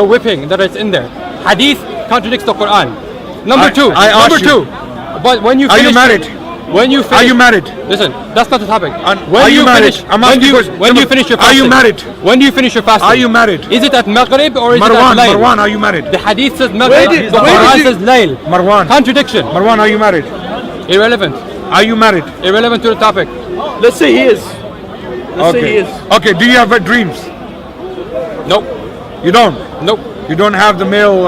whipping that is in there. Hadith contradicts the Quran. Number two. But when you finish, are you married? When you finish, are you married? Listen, that's not the topic. Are you married? When you finish your fasting, are you married? When do you finish your fasting? Are you married? Is it at Maghrib or is it at Layl? Marwan, are you married? The Hadith says Maghrib, the Quran says Layl. Marwan. Contradiction. Marwan, are you married? Irrelevant. Are you married? Irrelevant to the topic. Let's say he is. Let's say he is. Okay, do you have wet dreams? Nope. You don't? Nope. You don't have the male,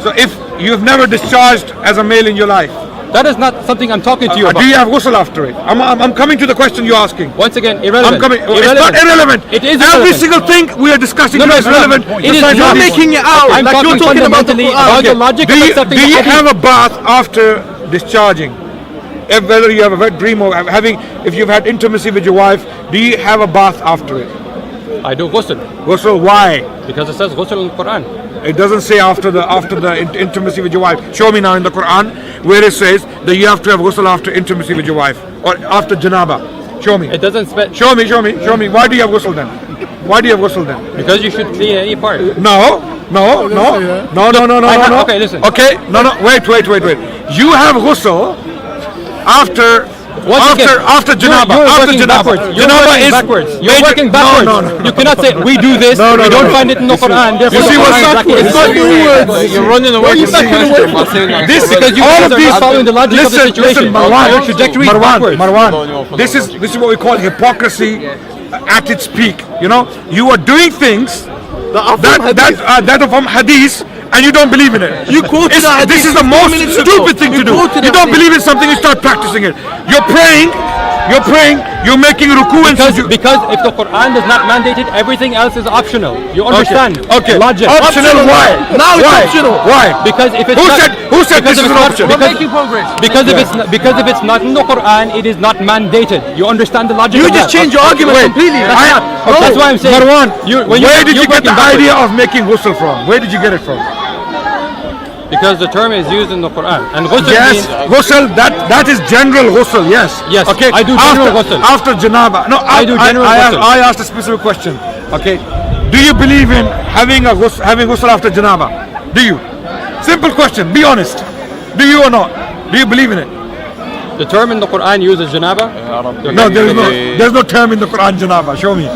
So if you've never discharged as a male in your life, that is not something I'm talking to you about. Do you have ghusl after it? I'm coming to the question you're asking. Once again, irrelevant. It's not irrelevant. It is Every irrelevant. single thing we are discussing is relevant. It is not making it out. I'm like you're talking about the the logic of accepting do you the have a bath after discharging? Whether you have a wet dream or if you've had intimacy with your wife, do you have a bath after it? I do ghusl. Ghusl, why? Because it says ghusl in the Quran. It doesn't say after the intimacy with your wife. Show me now in the Quran where it says that you have to have ghusl after intimacy with your wife or after janaba. Show me. It doesn't Show me. Why do you have ghusl then? Why do you have ghusl then? Because you should clean any part. No. Okay, listen. Okay, wait. You have ghusl after janaba. Janaba is backwards. You're working backwards. No. You cannot say we do this. We don't find it in the Quran. You see what's backwards? You're running away from the question. This because you guys are not following the logic of the situation. Your trajectory is backwards. Marwan, this is what we call hypocrisy at its peak. You know, you are doing things that are from hadith, and you don't believe in it. You quoted this is the most stupid thing to do. You don't believe in something, you start practicing it. You're praying, you're making ruku and sujood. Because if the Quran does not mandate it, everything else is optional. You understand? Okay. Logic. Optional, why? Now it's optional. Why? Because if it's who said this is an option? We're making progress. Because if it's not in the Quran, it is not mandated. You understand the logic? You just change your argument completely. That's why I'm saying. Marwan, where did you get the idea of making ghusl from? Where did you get it from? Because the term is used in the Quran, and ghusl means ghusl. That is general ghusl. Yes. Okay. I do general ghusl after janaba. No, I do general ghusl. I asked a specific question. Okay. Do you believe in having ghusl after janaba? Do you? Simple question. Be honest. Do you or not? Do you believe in it? The term in the Quran uses janaba. No, there's no term in the Quran janaba. Show me.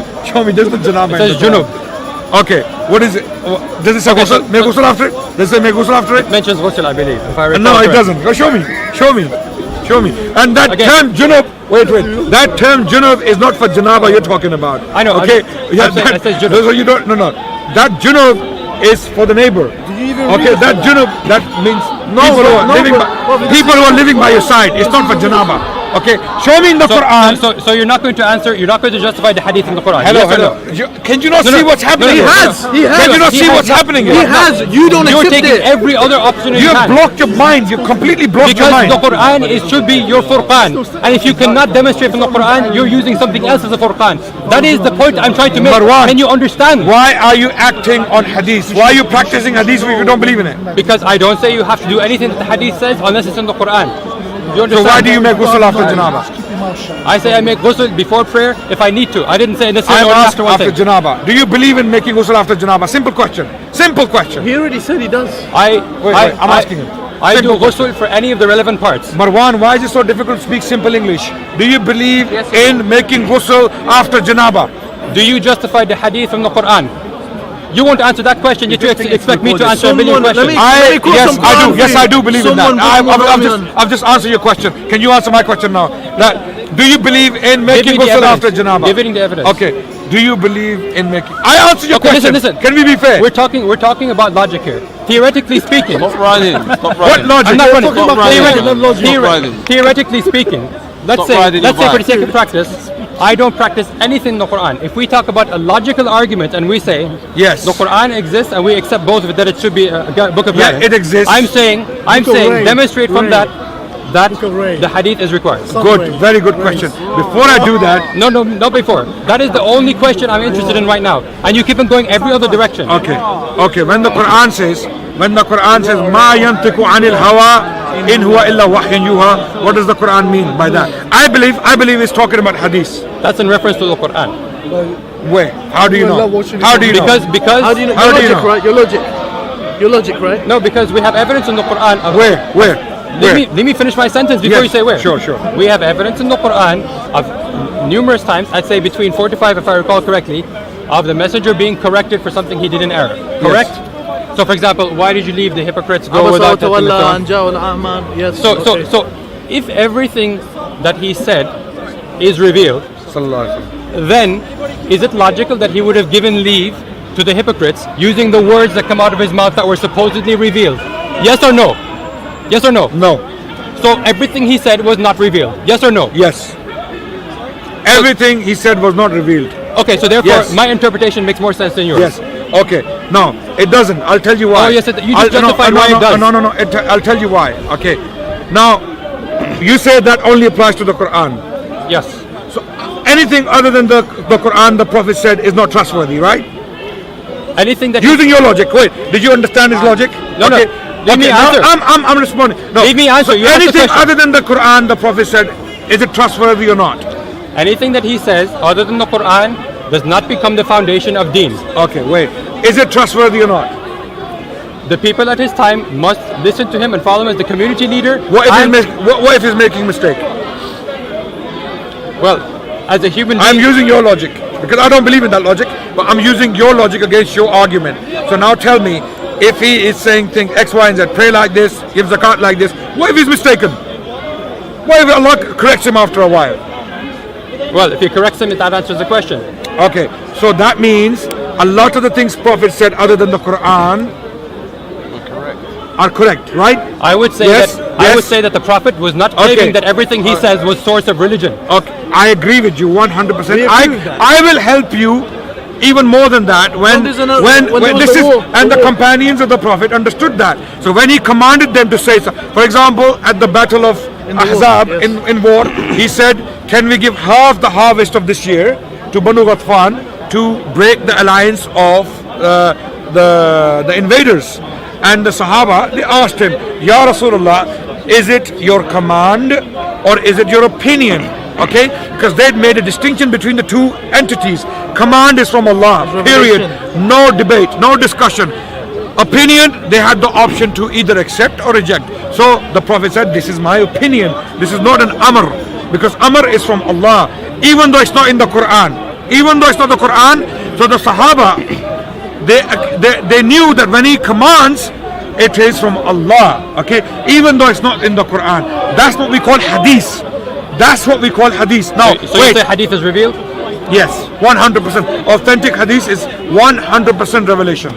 There's no janaba. It says junub. Okay, what is it? Does it say ghusl? Make ghusl after it? Does it say make ghusl after it? It mentions ghusl, I believe. No, it doesn't. Go show me. And that term junub, wait. That term junub is not for janaba you're talking about. I know. Okay. I said junub. So you don't. No. That junub is for the neighbor. Okay, that junub, that means people who are living by your side. It's not for janaba. Okay, show me in the Quran. So you're not going to answer. You're not going to justify the hadith in the Quran. Hello. Can you not see what's happening? He has. Can you not see what's happening? He has. You don't You're accept taking it. every other opportunity. You have blocked your mind. You completely blocked your mind. Because the Quran should be your Furqan, and if you cannot demonstrate from the Quran, you're using something else as a Furqan. That is the point I'm trying to make. Marwan, can you understand? Why are you acting on hadith? Why are you practicing hadith if you don't believe in it? Because I don't say you have to do anything that the hadith says unless it's in the Quran. So why do you make ghusl after janaba? I say I make ghusl before prayer if I need to. I didn't say necessarily after janaba. Do you believe in making ghusl after janaba? Simple question. He already said he does. I'm asking him. I do ghusl for any of the relevant parts. Marwan, why is it so difficult to speak simple English? Do you believe in making ghusl after janaba? Do you justify the hadith from the Quran? You won't answer that question, yet you expect me to answer a million questions. Yes, I do believe in that. I've just answered your question. Can you answer my question now? Do you believe in making ghusl after janaba? Giving the evidence. Okay. Do you believe in making? I answered your question. Listen. Can we be fair? We're talking about logic here. Theoretically speaking. Stop running. What logic? I'm not running. Theoretically speaking, let's say for the sake of practice, I don't practice anything in the Quran. If we talk about a logical argument and we say yes, the Quran exists and we accept both of it, that it should be a book of guidance. It exists. I'm saying demonstrate from that the hadith is required. Good, very good question. Before I do that, not before. That is the only question I'm interested in right now, and you keep on going every other direction. Okay. When the Quran says, "Ma yantiqu anil hawa in huwa illa wahyun yuha," what does the Quran mean by that? I believe it's talking about hadith. That's in reference to the Quran. Where? How do you know? How do you know? Because How do you know? How Your do you logic, know? right? Your logic. Your logic, right? no, because we have evidence in the Quran of Where? Let me finish my sentence before Yes, you say where. sure. We have evidence in the Quran of numerous times, I'd say between 4 to 5 if I recall correctly, of the messenger being corrected for something he did in error. Correct? So for example, why did you leave the hypocrites go without touching the throne? Yes. So if everything that he said is revealed, then is it logical that he would have given leave to the hypocrites using the words that come out of his mouth that were supposedly revealed? Yes or no? Yes or no? No. So everything he said was not revealed. Yes or no? Yes. Everything he said was not revealed. Okay, so therefore Yes. my interpretation makes more sense than yours. Yes. Okay. No, it doesn't. I'll tell you why. Oh, yes, you just justified why it does. No. I'll tell you why. Okay. Now, you say that only applies to the Quran. Yes. So anything other than the Quran, the Prophet said, is not trustworthy, right? Anything that Using your logic. Wait, did you understand his logic? No. Let me now answer. I'm responding. No. Leave me answer. So You asked the anything question. other than the Quran, the Prophet said, is it trustworthy or not? Anything that he says other than the Quran does not become the foundation of deen. Okay, wait. Is it trustworthy or not? The people at his time must listen to him and follow him as the community leader. What if he's making mistake? Well, as a human being, I'm using your logic because I don't believe in that logic, but I'm using your logic against your argument. So now tell me, if he is saying things X, Y, and Z, pray like this, give zakat like this, what if he's mistaken? What if Allah corrects him after a while? well, if he corrects him, that answers the question. Okay, so that means a lot of the things Prophet said other than the Quran are correct, right? I would say Yes, I would yes. say that the Prophet was not claiming Okay. that everything he says was source of religion. Okay, I agree with you 100%. We agree with that. I will help you even more than that when there's another- when there was this the is war, and the the war. companions of the Prophet understood that. So when he commanded them to say so, for example, at the battle of In the war, Ahzab yes. in war, he said, "Can we give half the harvest of this year to Banu Ghatfan to break the alliance of the invaders?" And the Sahaba, they asked him, "Ya Rasulullah, is it your command or is it your opinion?" Okay, because they'd made a distinction between the two entities. Command is from Allah, period. No debate, no discussion. Opinion, they had the option to either accept or reject. So the Prophet said, "This is my opinion. This is not an amr, because amr is from Allah, even though it's not in the Quran. Even though it's not the Quran." So the Sahaba, they knew that when he commands, it is from Allah. Okay, even though it's not in the Quran. That's what we call hadith. That's what we call hadith. Now, So you wait. say hadith is revealed? Yes, 100%. Authentic hadith is 100% revelation.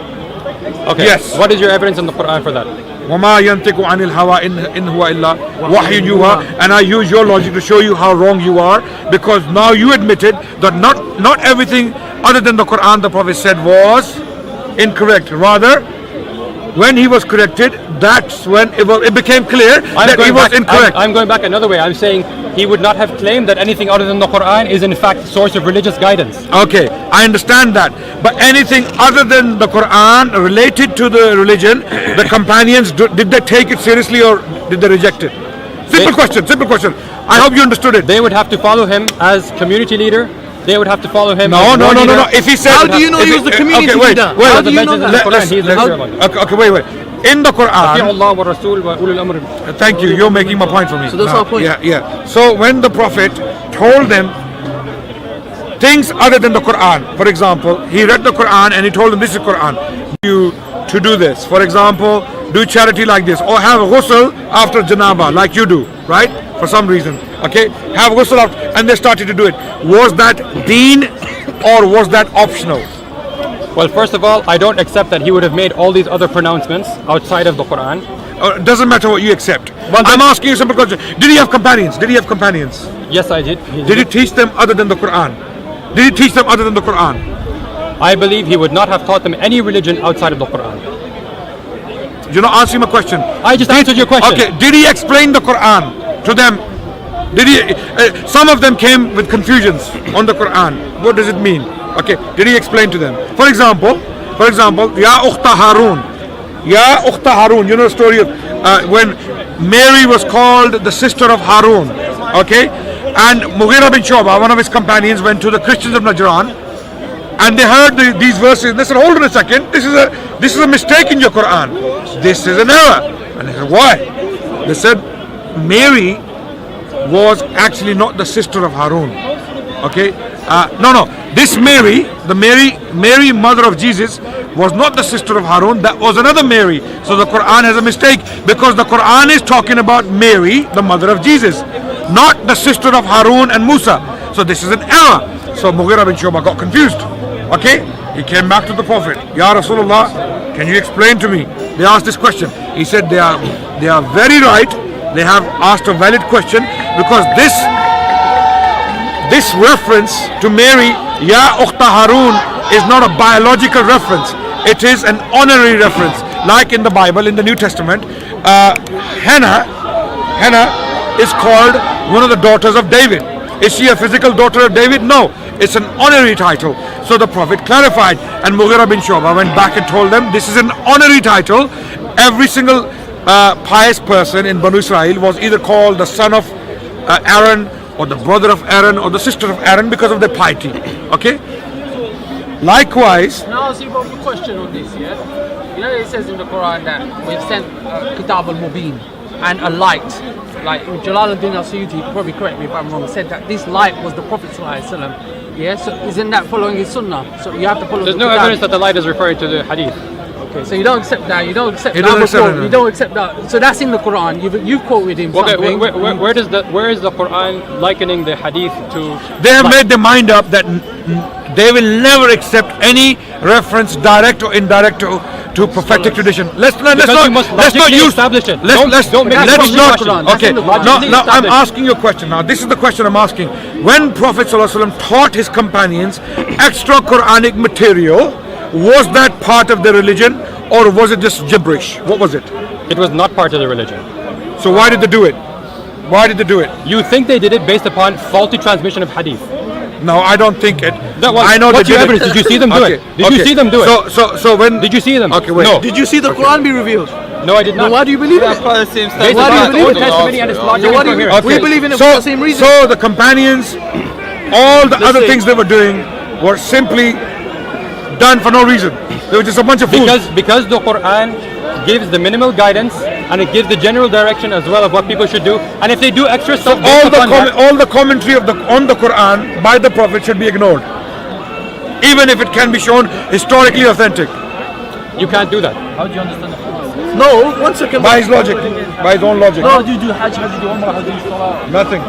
Okay. Yes. What is your evidence in the Quran for that? وَمَا يَنْتِقُ عَنِ الْهَوَىٰ إِنْ هُوَ إِلَّا وَحْيٌ يُوحَىٰ. And I use your logic to show you how wrong you are, because now you admitted that not everything other than the Quran the Prophet said was incorrect. Rather, when he was corrected, that's when it became clear that he was incorrect. I'm going back another way. I'm saying he would not have claimed that anything other than the Quran is in fact source of religious guidance. Okay, I understand that. But anything other than the Quran related to the religion, the companions, did they take it seriously or did they reject it? Simple question. I hope you understood it. They would have to follow him as community leader. They would have to follow him. No. as war leader. If he said, How do you know he was the community leader? How do you know that? Okay, wait. In the أطيعوا Quran, الله والرسول وأولي الأمر. thank you. You're making my point for me. So that's Now, our point. Yeah. So when the Prophet told them things other than the Quran, for example, he read the Quran and he told them, "This is Quran. You to do this. For example, do charity like this, or have ghusl after janaba, like you do, right? For some reason, okay? Have ghusl after," and they started to do it. Was that deen or was that optional? Well, first of all, I don't accept that he would have made all these other pronouncements outside of the Quran. Doesn't matter what you accept. Well, I'm asking you a simple question. Did he have companions? Yes, I did. Did he teach them other than the Quran? I believe he would not have taught them any religion outside of the Quran. You're not answering my question. I just answered your question. Okay, did he explain the Quran to them? Did he? Some of them came with confusions on the Quran. What does it mean? Okay, did he explain to them? For example, Ya Ukhta Harun. You know the story of when Mary was called the sister of Harun. Okay, and Mughira bin Shu'bah, one of his companions, went to the Christians of Najran and they heard these verses. And they said, hold on a second, this is a mistake in your Quran. This is an error. And they said, why? They said, Mary was actually not the sister of Harun. Okay? No. This Mary, the Mary, mother of Jesus, was not the sister of Harun. That was another Mary. So the Quran has a mistake, because the Quran is talking about Mary, the mother of Jesus, not the sister of Harun and Musa. So this is an error. So Mughira bin Shu'bah got confused. Okay? He came back to the Prophet. Ya Rasulullah, can you explain to me? They asked this question. He said they are very right. They have asked a valid question, because this reference to Mary, Ya Ukhta Harun, is not a biological reference. It is an honorary reference. Like in the Bible, in the New Testament, Hannah is called one of the daughters of David. Is she a physical daughter of David? No. It's an honorary title. So the Prophet clarified, and Mughira bin Shu'bah went back and told them, this is an honorary title. Every single pious person in Banu Israel was either called the son of Aaron, or the brother of Aaron, or the sister of Aaron, because of their piety. Okay? Likewise. Now, see, one question on this, yeah? You know, it says in the Quran that we've sent Kitab al-Mubin and a light. Like Jalaluddin al-Suyuti, probably correct me if I'm wrong, said that this light was the Prophet ﷺ. Yeah, so isn't that following his sunnah? So you have to follow. There's no evidence that the light is referring to the hadith. Okay, so you don't accept that. You don't accept that. You don't accept that. So that's in the Quran. You quoted him. Okay, where is the Quran likening the hadith to? They have made their mind up that they will never accept any reference, direct or indirect, to prophetic tradition. Let's not use. Establish it. Let's not. Okay. Now I'm asking you a question. Now this is the question I'm asking. When Prophet ﷺ taught his companions extra Quranic material, was that part of their religion, or was it just gibberish? What was it? It was not part of the religion. So why did they do it? Why did they do it? You think they did it based upon faulty transmission of hadith? No, I don't think it. I know what's your evidence? Did you see them do it? Did you see them do it? So when did you see them? Okay, wait. No. Did you see the Quran be revealed? No, I did not. Then why do you believe in it? Probably the same stuff. Based upon the Old Testament and its logic. We believe in it for the same reason. So the companions, all the other things they were doing were simply done for no reason. They were just a bunch of fools. Because the Quran gives the minimal guidance, and it gives the general direction as well of what people should do. And if they do extra stuff, all the commentary on the Quran by the Prophet should be ignored, even if it can be shown historically authentic. You can't do that. How do you understand the Quran? No, 1 second. By his logic, by his own logic. How do you do Hajj? How do you do Umrah? How do you do Salah? Nothing.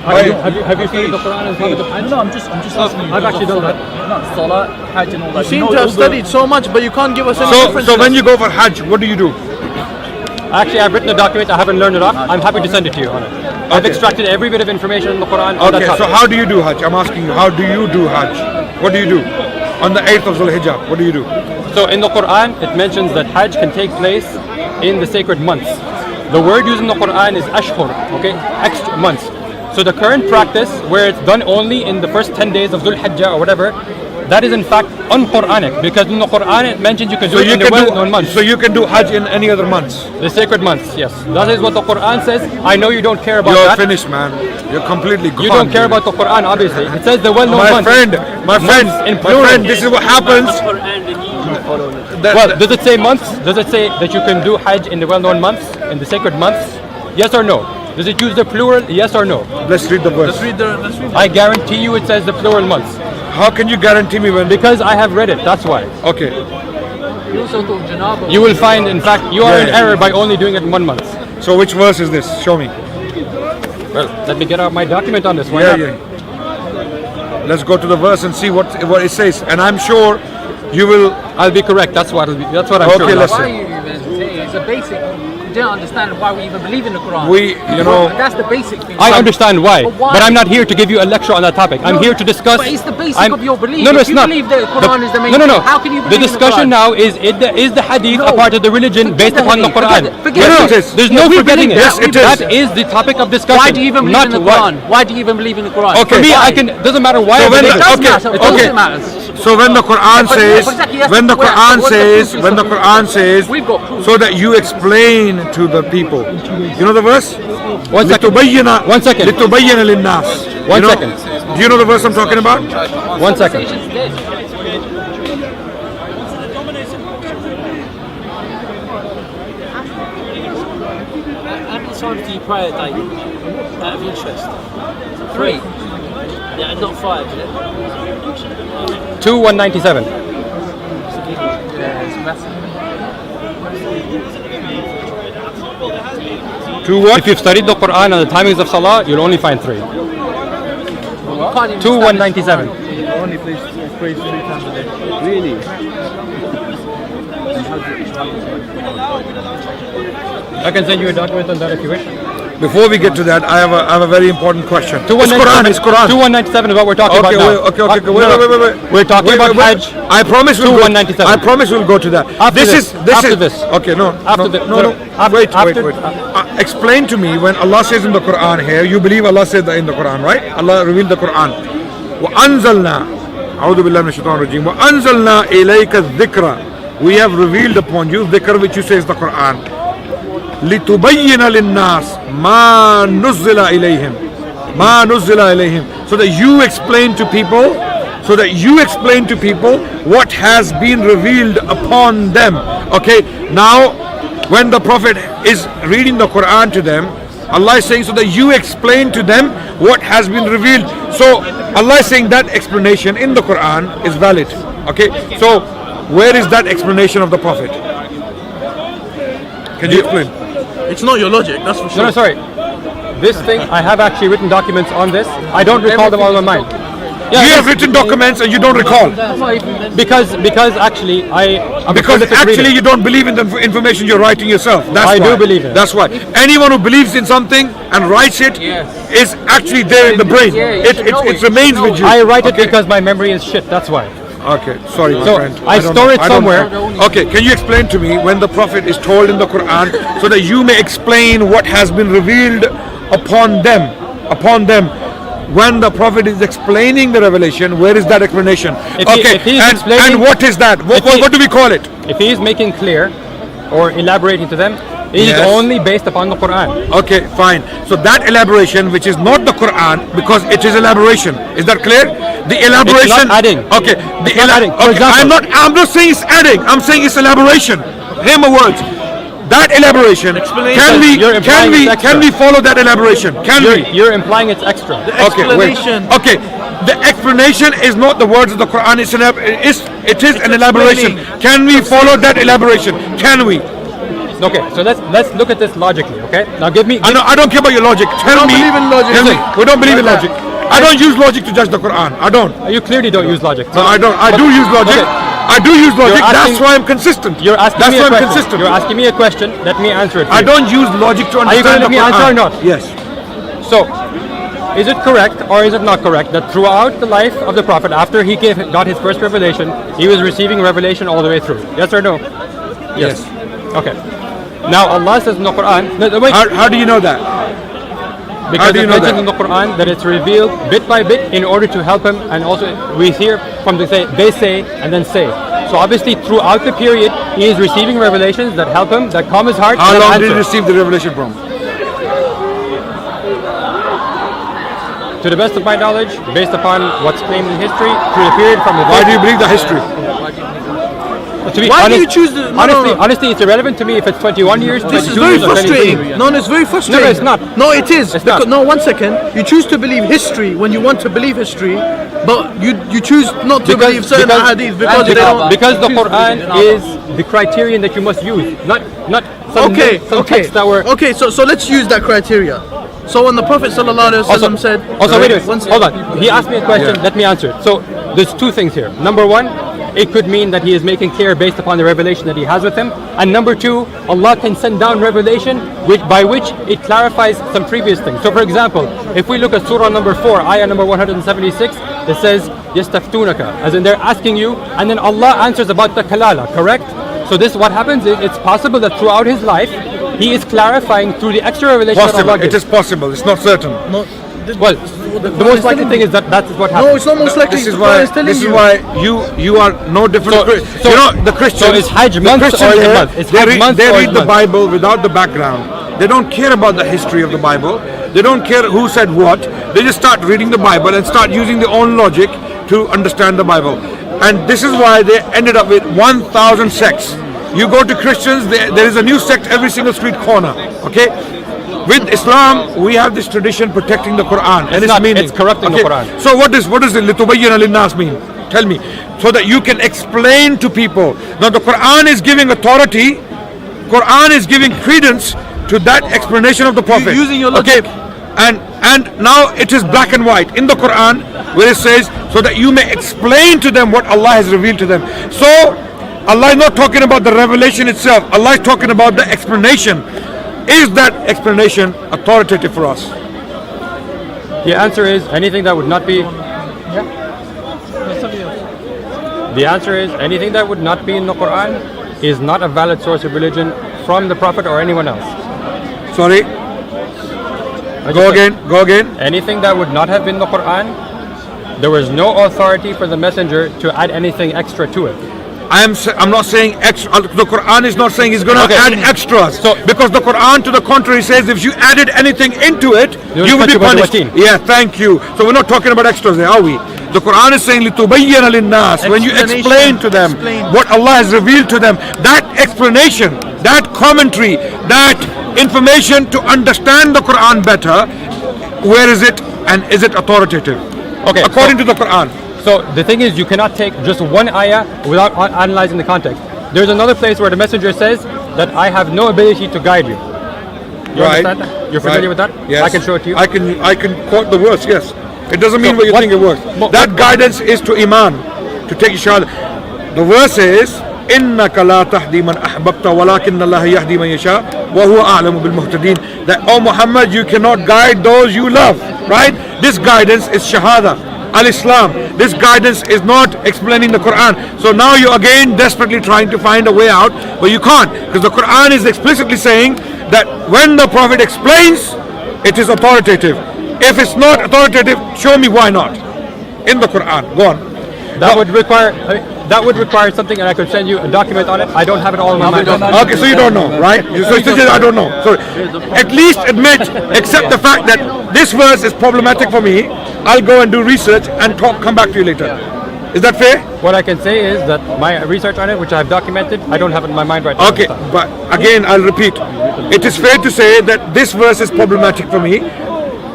Have you studied the Quran and studied the Hajj? No, I'm just asking you. I've actually done that. No, Salah, Hajj and all that. You seem to have studied so much, but you can't give us any difference. So when you go for Hajj, what do? Actually, I've written a document. I haven't learned it off. I'm happy to send it to you on it. I've extracted every bit of information in the Quran. Okay, so how do you do Hajj? I'm asking you, how do you do Hajj? What do you do? On the 8th of Dhul Hijjah, what do you do? So in the Quran, it mentions that Hajj can take place in the sacred months. The word used in the Quran is ashhur, okay? Extra months. So the current practice, where it's done only in the first 10 days of Dhul Hijjah or whatever, that is in fact un-Quranic, because in the Quran it mentions you can do it in the well-known months. So you can do Hajj in any other months? The sacred months, yes. That is what the Quran says. I know you don't care about that. You're finished, man. You're completely gone. You don't care about the Quran, obviously. It says the well-known months. My friend, this is what happens. Well, does it say months? Does it say that you can do Hajj in the well-known months, in the sacred months? Yes or no? Does it use the plural? Yes or no? Let's read the verse. Let's read I guarantee you it says the plural months. How can you guarantee me when? Because I have read it, that's why. Okay. You will find, in fact, you are in error by only doing it in 1 month. So which verse is this? Show me. Well, let me get out my document on this. Why not? Let's go to the verse and see what it says. And I'm sure you will. I'll be correct. That's what I'm sure. Okay, let's see. Why are you even saying it's a basic? You don't understand why we even believe in the Quran. That's the basic thing. I understand why, but I'm not here to give you a lecture on that topic. I'm here to discuss. But it's the basic of your belief. No, if it's you not. believe the Quran is the main No. thing, how can you believe the discussion in the Quran? now is the hadith a part of the religion based upon the Quran? Forget it. There's no forgetting it. Yes, it is. That is the topic of discussion. Why do you even believe in the Quran? Why do you even believe in the Quran? For me, doesn't matter why. So It matters. So when the Quran says, so that you explain to the people. You know the verse? 1 second. 1 second. لِتُبَيِّنَ لِلنَّاسِ. 1 second. Do you know the verse I'm talking about? 1 second. times do you pray a day? Out of interest. 3. Yeah, not 5, is it? 197. Yeah, it's massive. To what? If you've studied the Quran and the timings of Salah, you'll only find 3. Can't even 197. Only prays 3 times a day. Really? I can send you a document on that if you wish. Before we get to that, I have a very important question. It's Quran. 2197 It's Quur'an. 2197 is what we're talking about now. Okay. No, Wait. We're talking about Hajj. I promise we'll go. 2197. I promise we'll go to that. After this. Okay, no. After no, this. no, no. Wait. After- Explain to me when Allah says in the Quran here. You believe Allah said that in the Quran, right? Allah revealed the Quran. وَأَنزَلْنَا أعوذ بالله من الشيطان الرجيم وَأَنزَلْنَا إِلَيْكَ الذِّكْرَ. We have revealed upon you dhikr, which you say is the Quran. لِتُبَيِّنَ لِلنَّاسِ مَا نُزِّلَ إِلَيْهِمْ so that you explain to people what has been revealed upon them. Okay, now when the Prophet is reading the Quran to them, Allah is saying so that you explain to them what has been revealed. So Allah is saying that explanation in the Quran is valid. Okay, so where is that explanation of the Prophet? Can you explain? It's not your logic, that's for sure. No, sorry. This thing, I have actually written documents on this. I don't recall them all in my mind. Yeah, You have written documents and you don't recall. because actually I'm a Because prolific actually reader. you don't believe in the information you're writing yourself. That's I why. do believe in it. That's why. Anyone who believes in something and writes it is actually there in the brain. Yeah, you should know It it. remains with you. I write it Okay. because my memory is shit. That's why. Okay, sorry, my So, friend. I don't store know. it I don't somewhere. know. Okay, can you explain to me when the Prophet is told in the Quran so that you may explain what has been revealed upon them? When the Prophet is explaining the revelation, where is that explanation? If he is explaining- and what is that? What do we call it? If he is making clear or elaborating to them, it is Yes. only based upon the Quran. Okay, fine. So that elaboration, which is not the Quran, because it is elaboration. Is that clear? The elaboration. It's not adding. Okay. It's not adding. For Okay. example- I'm not saying it's adding. I'm saying it's elaboration. Hear my words. That elaboration. You're implying it's extra. Can we follow that elaboration? Can we? You're implying it's extra. Okay, wait. explanation. Okay, the explanation is not the words of the Quran. It is an elaboration. Can we follow that elaboration? Can we? Okay, so let's look at this logically. Okay, now give me. I don't care about your logic. Tell me. believe in logic. Tell me. We don't believe in Like logic. I don't use logic to judge the Quran. I don't. You clearly don't use logic. No, I don't. I do use logic. Okay. I do use logic. You're That's asking- why I'm consistent. You're asking That's me a why I'm question. consistent. You're asking me a question. Let me answer it. for I you. don't use logic to Are you going understand to let the me answer Quran. or not? Yes. So, is it correct or is it not correct that throughout the life of the Prophet, after he got his first revelation, he was receiving revelation all the way through? Yes or no? Yes. Okay. Now Allah says in the Quran. No, wait. How do you know that? Because do you it know mentions that? in the Quran that it's revealed bit by bit in order to help him, and also we hear from they say and then say. So obviously throughout the period he is receiving revelations that help him, that calm his heart. How and long answer. did he receive the revelation from? To the best of my knowledge, based upon what's claimed in history, through the period from the Why do you believe the history? To be Why do honest, you choose the- no, no, no. honestly, it's irrelevant to me if it's 21 years, This is 22 very years, or 23 frustrating. years. No, it's very frustrating. No, it's not. No, it is. It's not. No, 1 second. You choose to believe history when you want to believe history, but you choose not to believe certain hadith because they don't. Because the Quran is the criterion that you must use, not some texts that were. Okay, so let's use that criteria. So when the Prophet ﷺ said, Also, wait a minute. One second. Hold on. He asked me a question. Yeah. Let me answer it. So there's two things here. Number one, it could mean that he is making clear based upon the revelation that he has with him. And number two, Allah can send down revelation by which it clarifies some previous things. So for example, if we look at Surah number 4, ayah number 176, it says, يَسْتَفْتُونَكَ, as in they're asking you, and then Allah answers about the kalala, correct? So this, what happens is, it's possible that throughout his life, he is clarifying through the extra revelation that Possible. Allah It gives. is possible. It's not certain. No, Well, the most likely thing is that that's what happens. No, it's not most likely. This is the why. Quran is telling This is you. why you are no different. So- you know the Christians. so is Hajj the month Christians or is here, month? It's they Hajj read, month they or read is the month? Bible without the background. They don't care about the history of the Bible. They don't care who said what. They just start reading the Bible and start using their own logic to understand the Bible. And this is why they ended up with 1,000 sects. You go to Christians, there is a new sect every single street corner. Okay, With Islam, we have this tradition protecting the Quran and its not, meaning. it's corrupting the Quran. So what does the لِتُبَيِّنَ لِلنَّاسِ mean? Tell me. So that you can explain to people. Now the Quran is giving authority. Quran is giving credence to that explanation of the Prophet. Using your logic. Okay. And now it is black and white in the Quran where it says so that you may explain to them what Allah has revealed to them. So Allah is not talking about the revelation itself. Allah is talking about the explanation. Is that explanation authoritative for us? The answer is anything that would not be. The answer is anything that would not be in the Quran is not a valid source of religion from the Prophet or anyone else. Sorry. Go again. Anything that would not have been the Quran, there was no authority for the messenger to add anything extra to it. I'm not saying extra. The Quran is not saying he's going to add extras. So, because the Quran, to the contrary, says if you added anything into it, you will be punished. Yeah, thank you. So we're not talking about extras there, are we? The Quran is saying لِتُبَيِّنَ لِلنَّاسِ. When you explain to them what Allah has revealed to them, that explanation, that commentary, that information to understand the Quran better, where is it and is it authoritative? Okay, according to the Quran. So the thing is, you cannot take just one ayah without analyzing the context. There's another place where the messenger says that I have no ability to guide you. You understand that? You're familiar with that? Yes. I can show it to you. I can quote the verse, yes. It doesn't mean what you think it works. That guidance is to Iman, to take shahada. The verse is إِنَّكَ لَا تَهْدِي مَنْ أَحْبَبْتَ وَلَكِنَّ اللَّهَ يَهْدِي مَنْ يَشَاءُ وَهُوَ أَعْلَمُ بِالْمُهْتَدِينَ. That, oh Muhammad, you cannot guide those you love, right? This guidance is shahada, al-Islam. This guidance is not explaining the Quran. So now you're again desperately trying to find a way out, but you can't, because the Quran is explicitly saying that when the Prophet explains, it is authoritative. If it's not authoritative, show me why not in the Quran. Go on. That would require something, and I could send you a document on it. I don't have it all in my mind. Okay, so you don't know, right? So you say I don't know. So at least admit, accept the fact that this verse is problematic for me. I'll go and do research and come back to you later. Is that fair? What I can say is that my research on it, which I've documented, I don't have it in my mind right now. Okay, but again, I'll repeat. It is fair to say that this verse is problematic for me.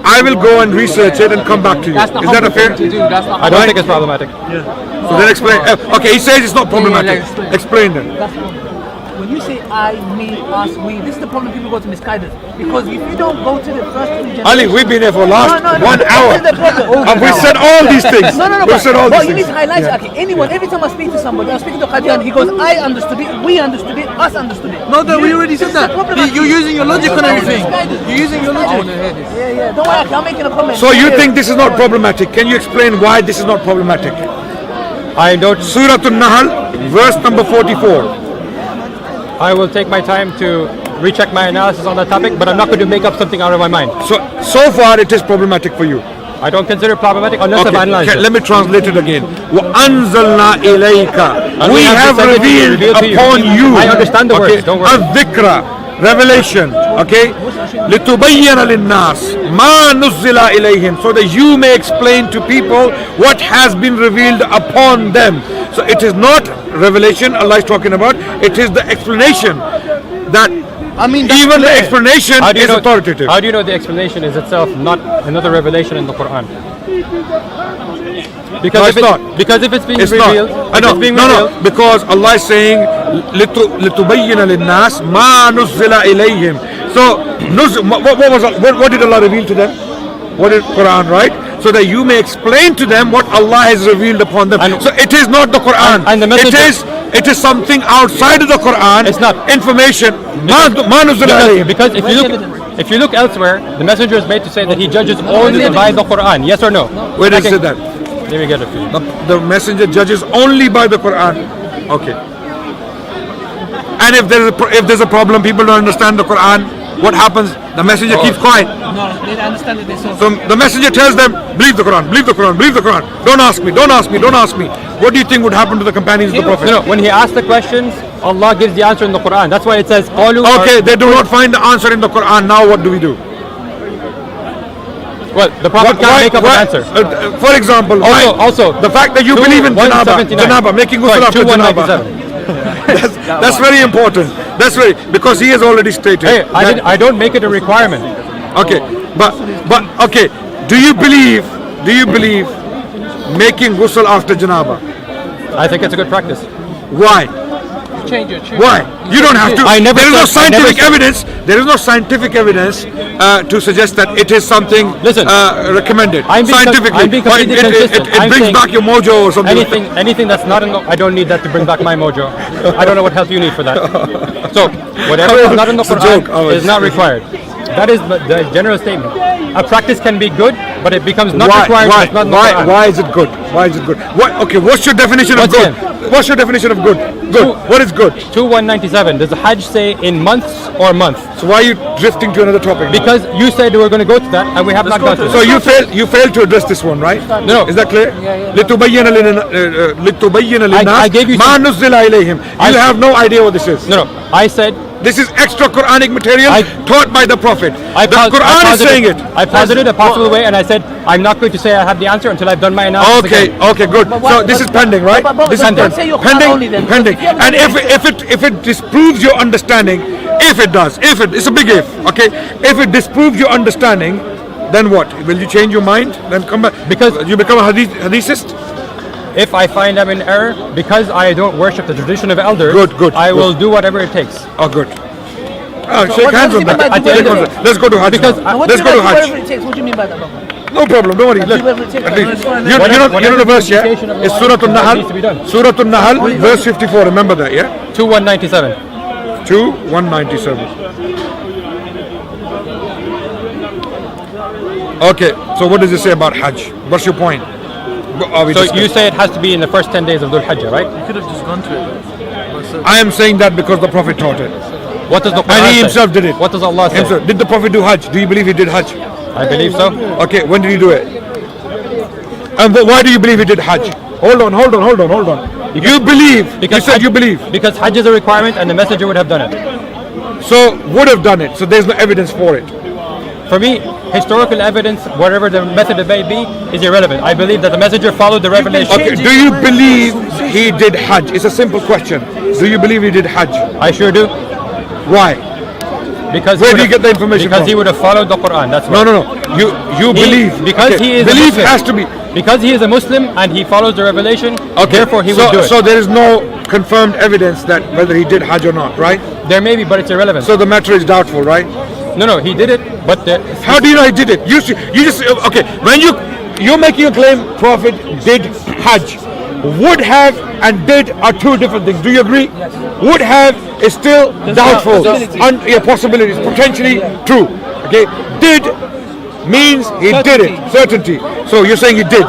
I will go and research it and come back to you. Is that a fair? I don't think it's problematic. So then explain. Okay, he says it's not problematic. Explain then. When you say I, me, us, we, this is the problem people go to misguide us. Because if you don't go to the first generation... Ali, we've been here for last 1 hour. And we said all these things. We said all these things. But you need to highlight, okay, anyone, every time I speak to somebody, I'm speaking to Qadian, he goes, I understood it, we understood it, us understood it. No, we already said that. You're using your logic on everything. You're using your logic. Yeah. Don't worry, I'm making a comment. So you think this is not problematic? Can you explain why this is not problematic? I don't. Surah An-Nahl, verse number 44. I will take my time to recheck my analysis on that topic, but I'm not going to make up something out of my mind. So far it is problematic for you. I don't consider it problematic unless I've analyzed it. Let me translate it again. وَأَنزَلْنَا إِلَيْكَ. We have revealed upon you. I understand the words, don't worry. الذِّكْرَ, revelation, okay? لِتُبَيِّنَ لِلنَّاسِ مَا نُزِّلَ إِلَيْهِمْ. So that you may explain to people what has been revealed upon them. So it is not revelation Allah is talking about, it is the explanation that even the explanation is authoritative. How do you know the explanation is itself not another revelation in the Quran? Because if it's being revealed, no, because Allah is saying لِتُبَيِّنَ لِلنَّاسِ مَا نُزِّلَ إِلَيْهِمْ. So what did Allah reveal to them? What is Quran, right? So that you may explain to them what Allah has revealed upon them. So it is not the Quran. And the messenger, it is something outside of the Quran. It's not information. Because if you look elsewhere, the messenger is made to say that he judges only by the Quran. Yes or no? Where does it say that? Let me get it for you. The messenger judges only by the Quran. Okay. And if there's a problem, people don't understand the Quran, what happens? The messenger keeps quiet. No, they understand it themselves. So the messenger tells them, believe the Quran, believe the Quran, believe the Quran. Don't ask me, don't ask me, don't ask me. What do you think would happen to the companions of the Prophet? No, when he asks the questions, Allah gives the answer in the Quran. That's why it says, okay, they do not find the answer in the Quran. Now what do we do? Well, the Prophet can't make up an answer. For example, also the fact that you believe in janaba, making ghusl after janaba. That's very important. That's very, because he has already stated. Hey, I don't make it a requirement. Okay, but okay. Do you believe making ghusl after janaba? I think it's a good practice. Why? Change your tune. Why? You don't have to. I never there is no said- I never scientific said- evidence. There is no scientific evidence to suggest that it is something Listen, recommended. I'm being Scientifically, I'm being But completely consistent. it I'm brings saying back your mojo or something. anything that's not in the, I don't need that to bring back my mojo. I don't know what help you need for that. So whatever is not in the It's a Quran joke. is not required. That is the general statement. A practice can be good, but it becomes not required. If it's not in the Quran. Why is it good? Why is it good? Okay, what's your definition of Once good? again. What's your definition of good? Good. What is good? 2197. Does the Hajj say in months or month? So why are you drifting to another topic? now? Because you said we were going to go to that, and we have not gone to So that. you failed to address this one, right? No. Is that clear? لِتُبَيِّنَ لِلنَّاسِ I gave you مَا some- نُزِّلَ إِلَيْهِمْ. You have no idea what this is. No, I said This is extra Quranic material taught by the Prophet. The Quran is saying it. I posited a possible way, and I said I'm not going to say I have the answer until I've done my analysis. Okay, again. okay, good. So this is pending, right? This is don't say your Quran only then. pending. If you have And no if it disproves your understanding, if it does, it's a big if, okay? If it disproves your understanding, then what? Will you change your mind? Then come back Because you become a hadithist? if I find I'm in error, because I don't worship the tradition of elders, Good, I will good. do whatever it takes. Oh, good. Shake what hands does on it mean by that. do whatever it Let's go to Hajj. Because now. What Let's do you go to mean by Hajj. whatever it takes? What do you mean by that, Baba? No problem, don't worry. Look, whatever it takes. at least. Whatever- You know the verse, yeah? Interpretation of the It's law Surah needs to be done. An-Nahl. Surah An-Nahl, verse 54. Remember that, yeah? 2197. 197. Okay, so what does it say about Hajj? What's your point? What are we So discussing? you say it has to be in the first 10 days of Dhul Hijjah, right? You could have just gone to it. I am saying that because the Prophet taught it. What does the Quran And he say? himself did it. What does Allah say? Himself. Did the Prophet do Hajj? Do you believe he did Hajj? I believe so. Okay, when did he do it? And why do you believe he did Hajj? Hold on. You believe, you said you believe. Because Hajj is a requirement and the messenger would have done it. So, would have done it. So there's no evidence for it. For me, historical evidence, whatever the method it may be, is irrelevant. I believe that the messenger followed the revelation. Okay, do you believe he did Hajj? It's a simple question. Do you believe he did Hajj? I sure do. Why? Because Where he do you would get the have- information Because from? he would have followed the Quran. That's why. No. You believe. Because Okay, he is belief a Muslim. has to be. Because he is a Muslim and he follows the revelation, therefore he would do it. So there is no confirmed evidence that whether he did Hajj or not, right? There may be, but it's irrelevant. So the matter is doubtful, right? No, he did it, but How do you know he did it? You just okay. When you're making a claim, Prophet did Hajj. Would have and did are two different things. Do you agree? Yes. Would have is still doubtful. Possibility is potentially true. Okay. Did means he did it. Certainty. So you're saying he did.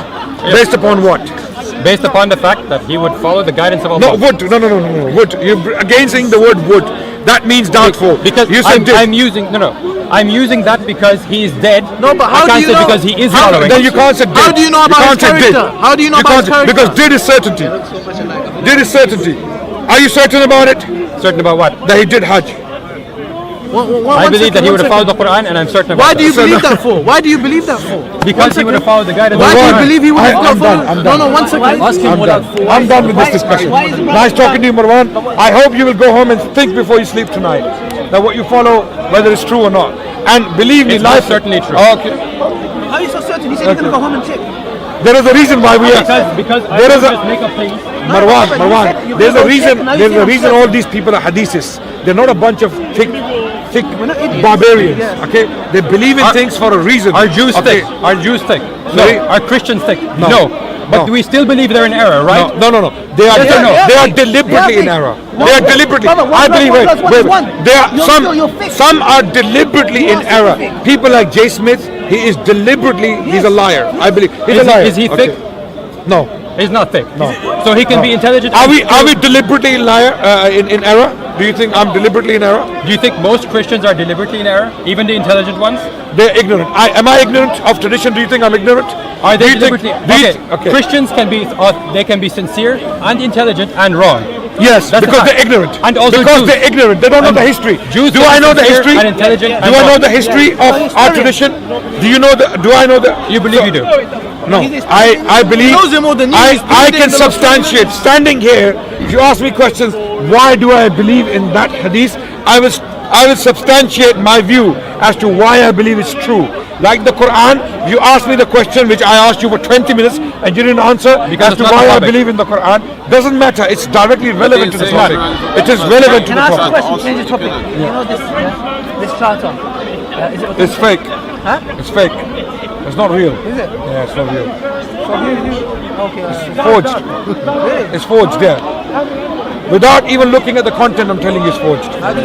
Based upon what? based upon the fact that he would follow the guidance of Allah. No, would. No. Would. You're again saying the word would. That means doubtful. Because you said I'm using I'm using that because he's dead. No, but how I can't do you say know? because he is How- following. Then you can't say did. How do you know about can't his say did. character? How do you know about his can't- character? Because did is certainty. Did is certainty. Are you certain about it? Certain about what? That he did Hajj. I believe that he would have followed the Quran, and I'm certain about Why that. do you believe that for? Why do you believe that for? Because he would have followed the guidance Why of do you Allah. believe he would have I'm done. followed? I'm No, done. one second. Ask him I'm what done. why- I'm done with why- this discussion. why is it Nice talking to you, Marwan. I hope you will go home and think before you sleep tonight that what you follow, whether it's true or not. And believe me, It's life most certainly true. Okay. How are you so certain? He said he's going to go home and check. There is a reason why we are. Because I There don't is a- just make up things. Marwan, but you Marwan. said you're There's a gonna go reason. check, now you There's say a I'm reason certain. all these people are hadithis. They're not a bunch of thick We're not idiots. barbarians. Yeah. Okay, they believe in things for a reason. Are Jews okay. thick? Are Jews thick? Sorry? No. Are Christians thick? No. But No. we still believe they're in error, right? No. They are. Yes or no? They are Yeah, deliberately yeah, in error. no, They are no, deliberately. brother, one I plus believe. one Wait, plus one wait. is one. There are You're fixed. some are deliberately You in are error. fixed. People like Jay Smith. He is deliberately. He's a liar. I believe. He's a liar. Is he thick? No. He's not thick. No. So he can be intelligent. Are and we deliberately in liar in error? Do you think I'm deliberately in error? Do you think most Christians are deliberately in error? Even the intelligent ones? They're ignorant. Am I ignorant of tradition? Do you think I'm ignorant? Are they Do you think- deliberately? do you Okay. okay. Christians can be they can be sincere and intelligent and wrong. Yes, That's a because fact. they're ignorant. And also because Jews. they're ignorant. They don't know And the history. Jews Do can I be know the sincere history? and intelligent and Do I know wrong. the history of our historian. tradition? Do you know the? Do I know the? You believe you do. No, I believe. knows it more than you. He's I believed it can in the substantiate. Standing here, if you ask me questions, why do I believe in that hadith? I will substantiate my view as to why I believe it's true. Like the Quran, you asked me the question which I asked you for 20 minutes and you didn't answer Because as to it's not why the I topic. believe in the Quran. Doesn't matter. It's directly relevant to the topic. It is relevant to Can the I ask a topic. question? Change the topic. You know this, this charter. Is it It's fake. Huh? It's fake. It's not real. Is it? Yeah, it's not real. Okay. Forged. It's forged, yeah. Without even looking at the content, I'm telling you it's forged. How do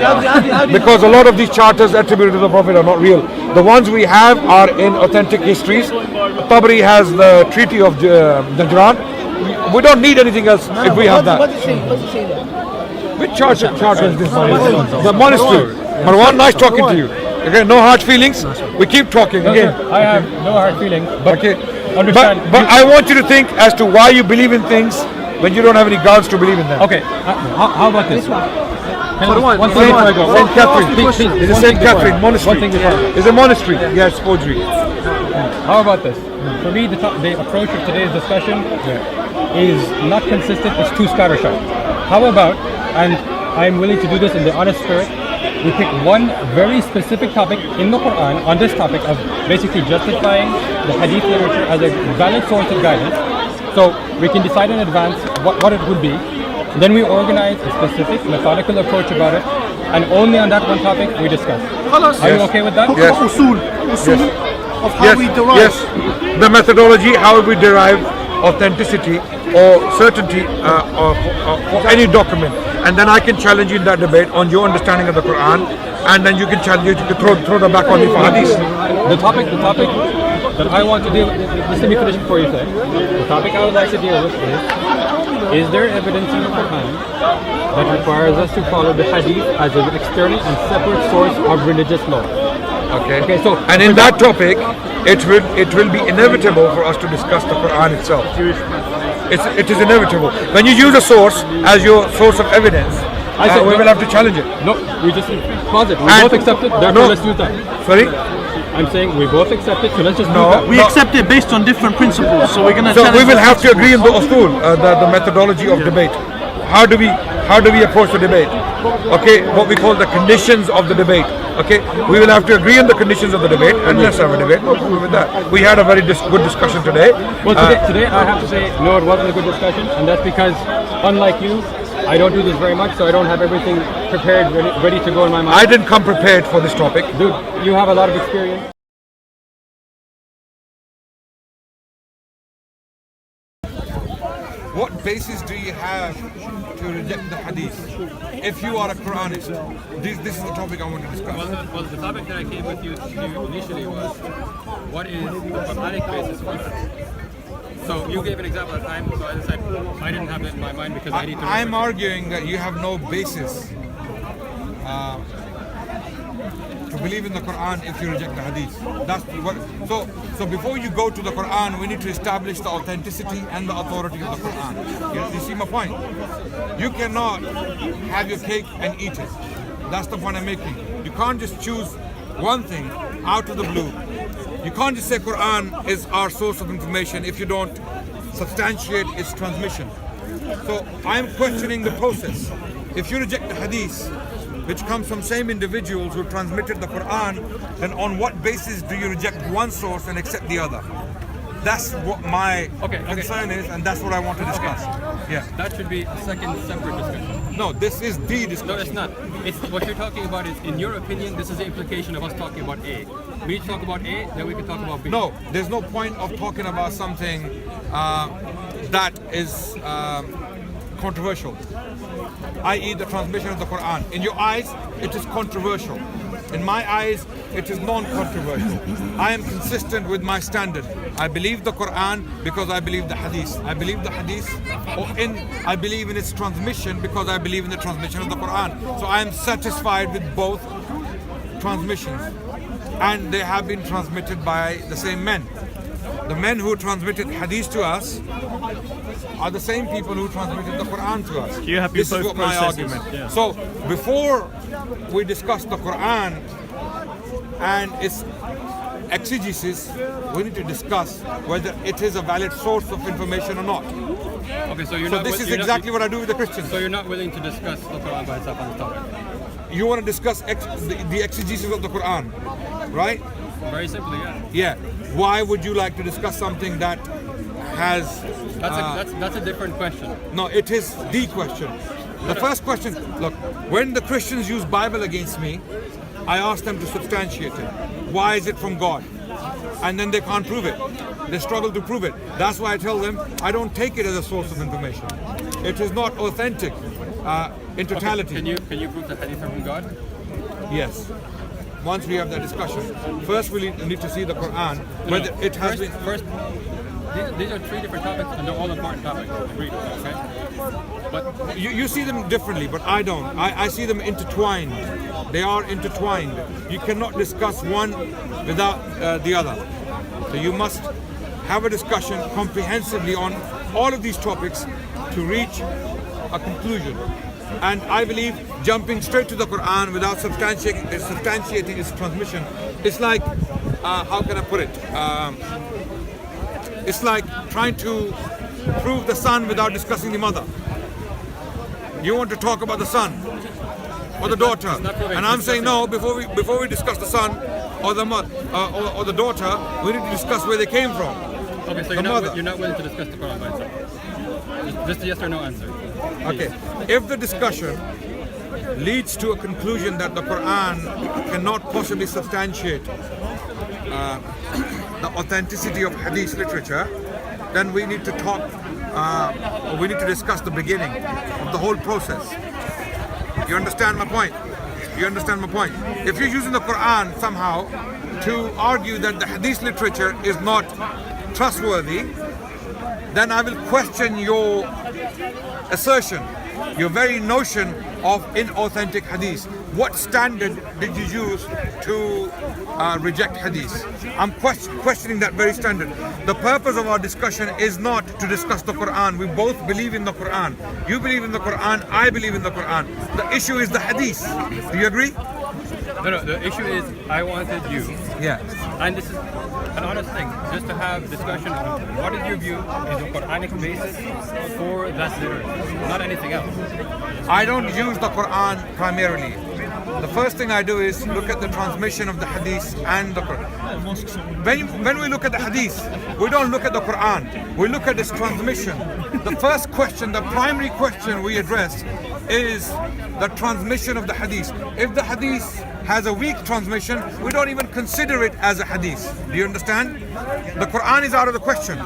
you Because a lot of these charters attributed to the Prophet are not real. The ones we have are in authentic histories. Tabari has the Treaty of Najran. We don't need anything else if we have that. What's it saying? What's it saying there? Which charter is this one? The monastery. Marwan, nice talking to you. Okay, no hard feelings. We keep talking again. I have no hard feelings, but Okay. understand. But I want you to think as to why you believe in things when you don't have any grounds to believe in them. Okay, how about this? One thing before I go. St. Catherine. Please, It's a one St. thing before. Catherine monastery. One thing before. It's a monastery. Yes, forgery. How about this? For me, the approach of today's discussion is not consistent, it's too scattershot. How about, and I'm willing to do this in the honest spirit, we pick one very specific topic in the Quran on this topic of basically justifying the Hadith literature as a valid source of guidance. So we can decide in advance what it would be. Then we organize a specific methodical approach about it, and only on that one topic we discuss. Are you okay with that? Talk Yes. about usul of how we derive. Yes, the methodology, how we derive authenticity or certainty for any document, and then I can challenge you in that debate on your understanding of the Quran, and then you can challenge you can throw that back on me for hadith. The topic that I want to deal with, just let me finish before you say. The topic I would like to deal with is there evidence in the Quran that requires us to follow the hadith as an external and separate source of religious law? Okay, so And in that topic, it will be inevitable for us to discuss the Quran itself. It is inevitable. When you use a source as your source of evidence, we will have to challenge it. No, we just pause it. We And- both accept it, therefore No. let's do that. Sorry? I'm saying we both accept it, so let's just No. do that. We accept it based on different principles, so we're gonna. So we challenge will the have to agree on the principles. usul, the methodology of debate. How do we approach the debate? Okay, what we call the conditions of the debate. Okay, we will have to agree on the conditions of the debate, and let's have a debate. No problem with that. We had a very good discussion today. Well, today I have to say, no, it wasn't a good discussion, and that's because, unlike you, I don't do this very much, so I don't have everything prepared, ready to go in my mind. I didn't come prepared for this topic. Dude, you have a lot of experience. What basis do you have to reject the hadith if you are a Quranist? This is the topic I want to discuss. Well, the topic that I came with you initially was, what is the Quranic basis for this? So you gave an example at the time, so I decided I didn't have it in my mind because I need to. I'm arguing that you have no basis to believe in the Quran if you reject the hadith. That's what. So before you go to the Quran, we need to establish the authenticity and the authority of the Quran. You see my point? You cannot have your cake and eat it. That's the point I'm making. You can't just choose one thing out of the blue. You can't just say Quran is our source of information if you don't substantiate its transmission. So I'm questioning the process. If you reject the hadith, which comes from same individuals who transmitted the Quran, then on what basis do you reject one source and accept the other? That's what my concern is, and that's what I want to discuss. Yeah. That should be a second separate discussion. No, this is the discussion. No, it's not. It's what you're talking about is, in your opinion, this is the implication of us talking about A. We talk about A, then we can talk about B. No, there's no point of talking about something that is controversial, i.e. the transmission of the Quran. In your eyes, it is controversial. In my eyes, it is non-controversial. I am consistent with my standard. I believe the Quran because I believe the Hadith. I believe the Hadith, I believe in its transmission because I believe in the transmission of the Quran. So I am satisfied with both transmissions, and they have been transmitted by the same men. The men who transmitted Hadith to us are the same people who transmitted the Quran to us. You have This is both what my processes, argument. yeah. So before we discuss the Quran and its exegesis, we need to discuss whether it is a valid source of information or not. Okay, so you're So not. this is you're not- exactly what I do with the Christians. So you're not willing to discuss the Quran by itself on this topic. you want to discuss the exegesis of the Quran, right? Very simply, yeah. Yeah. Why would you like to discuss something that has? That's a different question. No, it is the question. The first question. Look, when the Christians use Bible against me, I ask them to substantiate it. Why is it from God? And then they can't prove it. They struggle to prove it. That's why I tell them I don't take it as a source of information. It is not authentic in totality. Okay. Can you prove the hadith are from God? Yes. Once we have that discussion, first we need to see the Quran whether it has been. First, these are three different topics, and they're all important topics. Agreed. Okay. But You see them differently, but I don't. I see them intertwined. They are intertwined. You cannot discuss one without the other. So you must have a discussion comprehensively on all of these topics to reach a conclusion. And I believe jumping straight to the Quran without substantiating its transmission, it's like, how can I put it? It's like trying to prove the son without discussing the mother. You want to talk about the son or the daughter, and I'm saying no. Before we discuss the son or the mother or the daughter, we need to discuss where they came from. okay, so you're not willing to discuss the Quran by itself. Just a yes or no answer. Okay, if the discussion leads to a conclusion that the Quran cannot possibly substantiate the authenticity of Hadith literature, then we need to talk. We need to discuss the beginning of the whole process. You understand my point? You understand my point? If you're using the Quran somehow to argue that the Hadith literature is not trustworthy, then I will question your assertion, your very notion of inauthentic Hadith. What standard did you use to reject Hadith? I'm questioning that very standard. The purpose of our discussion is not to discuss the Quran. We both believe in the Quran. You believe in the Quran, I believe in the Quran. The issue is the Hadith. Do you agree? No, the issue is I wanted you. Yeah. And this is an honest thing, just to have discussion on what is your view is the Quranic basis for that literature, not anything else. I don't use the Quran primarily. The first thing I do is look at the transmission of the Hadith and the Quran. When we look at the Hadith, we don't look at the Quran. We look at its transmission. The first question, the primary question we address is the transmission of the Hadith. If the Hadith has a weak transmission, we don't even consider it as a Hadith. Do you understand? The Quran is out of the question.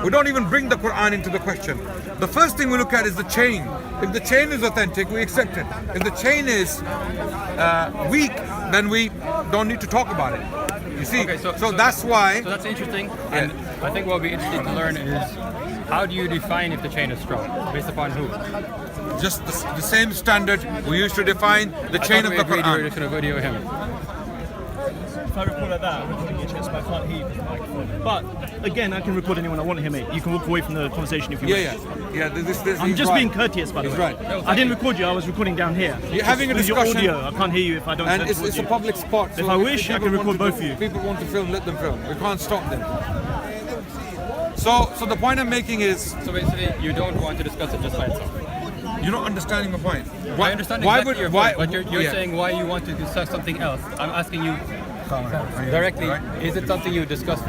We don't even bring the Quran into the question. The first thing we look at is the chain. If the chain is authentic, we accept it. If the chain is weak, then we don't need to talk about it. You see? Okay, so that's why. So that's interesting. And I think what would be interesting to learn is how do you define if the chain is strong? Based upon who? Just the same standard we used to define the chain of the You were Quran. just going to video him. If I record like that, I'm recording your chest, but I can't hear you with the microphone. But again, I can record anyone I want to hear, mate. You can walk away from the conversation if you wish. Yeah. This I'm he's just right. being courteous, by the He's way. right. I didn't record you. I was recording down here. You're having a With your discussion. audio, I can't hear you if I don't. And turn it's towards a you. public spot. If I wish, I can people record want both to of you. People want to film, let them film. We can't stop them. So the point I'm making is, So basically, you don't want to discuss it just by itself. you're not understanding my point. I understand exactly your point, but you're saying why you want to discuss something else. I'm asking you directly, is it something you discuss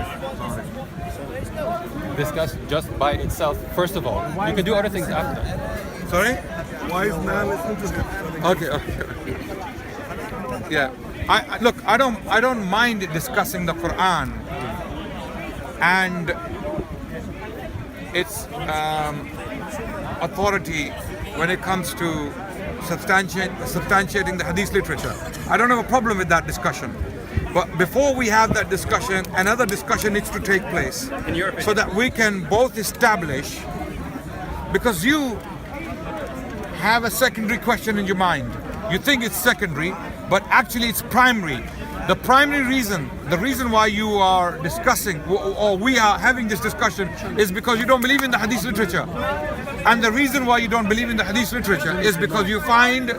just by itself, first of all? You can do other things after. Sorry? Why is Nan listening to him? Okay. Yeah. I don't mind discussing the Quran and its authority when it comes to substantiating the Hadith literature. I don't have a problem with that discussion. But before we have that discussion, another discussion needs to take place In your opinion. so that we can both establish, because you have a secondary question in your mind. You think it's secondary, but actually it's primary. The primary reason, the reason why you are discussing or we are having this discussion is because you don't believe in the Hadith literature. And the reason why you don't believe in the hadith literature is because you find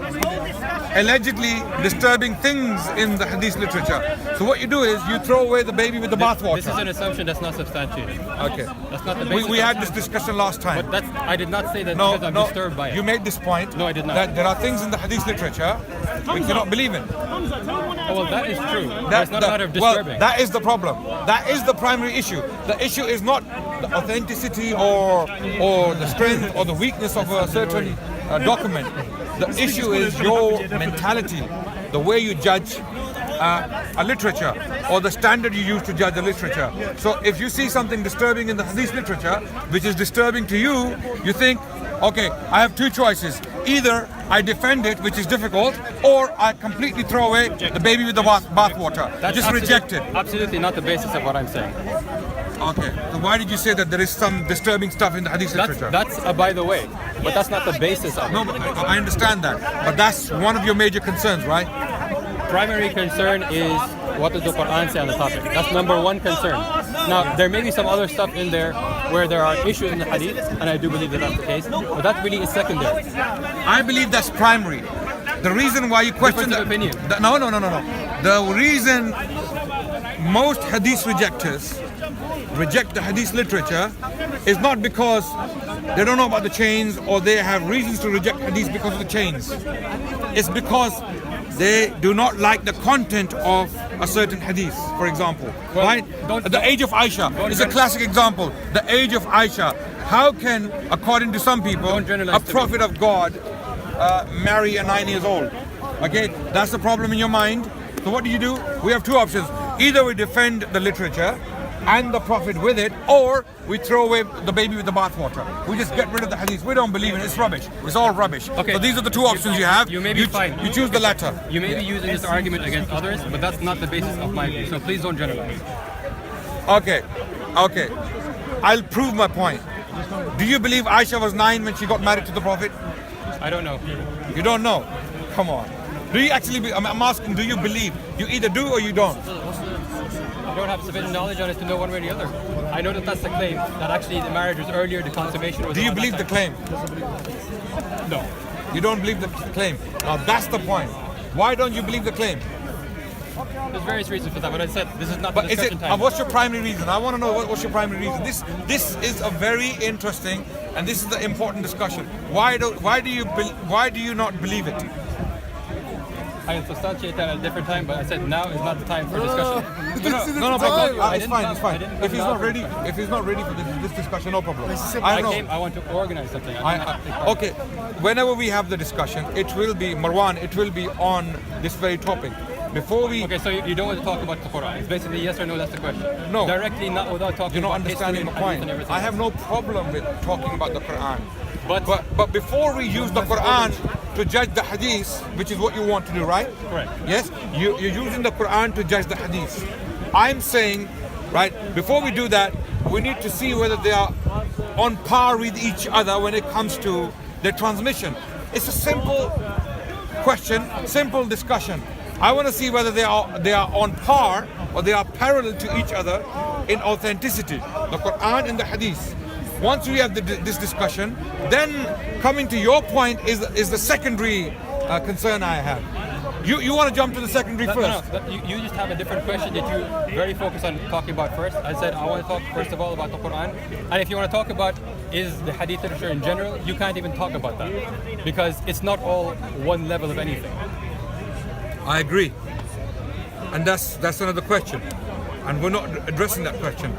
allegedly disturbing things in the hadith literature. So what you do is you throw away the baby with the bathwater. This is an assumption that's not substantiated. Okay. That's not the basis. We had this discussion last time. But I did not say that because I'm disturbed by it. You made this point. No, I did not. That there are things in the hadith literature we cannot believe in. Oh, well, that is true. That's not a matter of disturbing. Well, that is the problem. That is the primary issue. The issue is not the authenticity or the strength or the weakness of a certain document. The issue is your mentality, the way you judge a literature or the standard you use to judge a literature. So if you see something disturbing in the hadith literature, which is disturbing to you, you think, okay, I have two choices. Either I defend it, which is difficult, or I completely throw away the baby with the bathwater. Just reject it. Absolutely not the basis of what I'm saying. Okay, so why did you say that there is some disturbing stuff in the hadith literature? That's a by the way, but that's not the basis of it. No, but I understand that, but that's one of your major concerns, right? Primary concern is what does the Quran say on the topic. That's number one concern. Now, there may be some other stuff in there where there are issues in the hadith, and I do believe that that's the case, but that really is secondary. I believe that's primary. The reason why you question Difference of opinion. No. The reason most hadith rejectors reject the hadith literature is not because they don't know about the chains or they have reasons to reject hadith because of the chains. It's because they do not like the content of a certain hadith, for example. Well, right? The age of Aisha is a classic example. The age of Aisha. How can, according to some people, a prophet of God marry a 9 years old? Okay, that's the problem in your mind. So what do? We have two options. Either we defend the literature and the prophet with it, or we throw away the baby with the bathwater. We just get rid of the hadith. We don't believe in it. It's rubbish. It's all rubbish. Okay. So these are the two options you have. You may be fine. You choose the latter. You may be using this argument against others, but that's not the basis of my view. So please don't generalize. Okay. I'll prove my point. Do you believe Aisha was 9 when she got married to the prophet? I don't know. You don't know? Come on. Do you actually? I'm asking. Do you believe? You either do or you don't. I don't have sufficient knowledge on it to know one way or the other. I know that that's the claim, that actually the marriage was earlier, the consummation was... Do you believe the claim? No. You don't believe the claim. Now that's the point. Why don't you believe the claim? There's various reasons for that, but I said this is not the But is discussion it? time. What's your primary reason? I want to know what's your primary reason. This is a very interesting, and this is the important discussion. Why do you not believe it? I substantiate that at a different time, but I said now is not the time for discussion. No problem. It's fine. If he's not ready for this discussion, no problem. I want to organize something. Okay, whenever we have the discussion, it will be Marwan. It will be on this very topic. Before we... Okay, so you don't want to talk about the Quran. It's basically yes or no, that's the question. No. Directly, not without talking You're not about understanding history the and point. everything. I have no problem with talking about the Quran. But before we use the Quran to judge the hadith, which is what you want to do, right? Correct. Yes? You're using the Quran to judge the hadith. I'm saying, right, before we do that, we need to see whether they are on par with each other when it comes to their transmission. It's a simple question, simple discussion. I want to see whether they are on par or they are parallel to each other in authenticity, the Quran and the Hadith. Once we have this discussion, then coming to your point is the secondary concern I have. You want to jump to the secondary first? No. You just have a different question that you very focused on talking about first. I said I want to talk first of all about the Quran, and if you want to talk about is the Hadith literature in general, you can't even talk about that because it's not all one level of anything. I agree, and that's another question, and we're not addressing that question.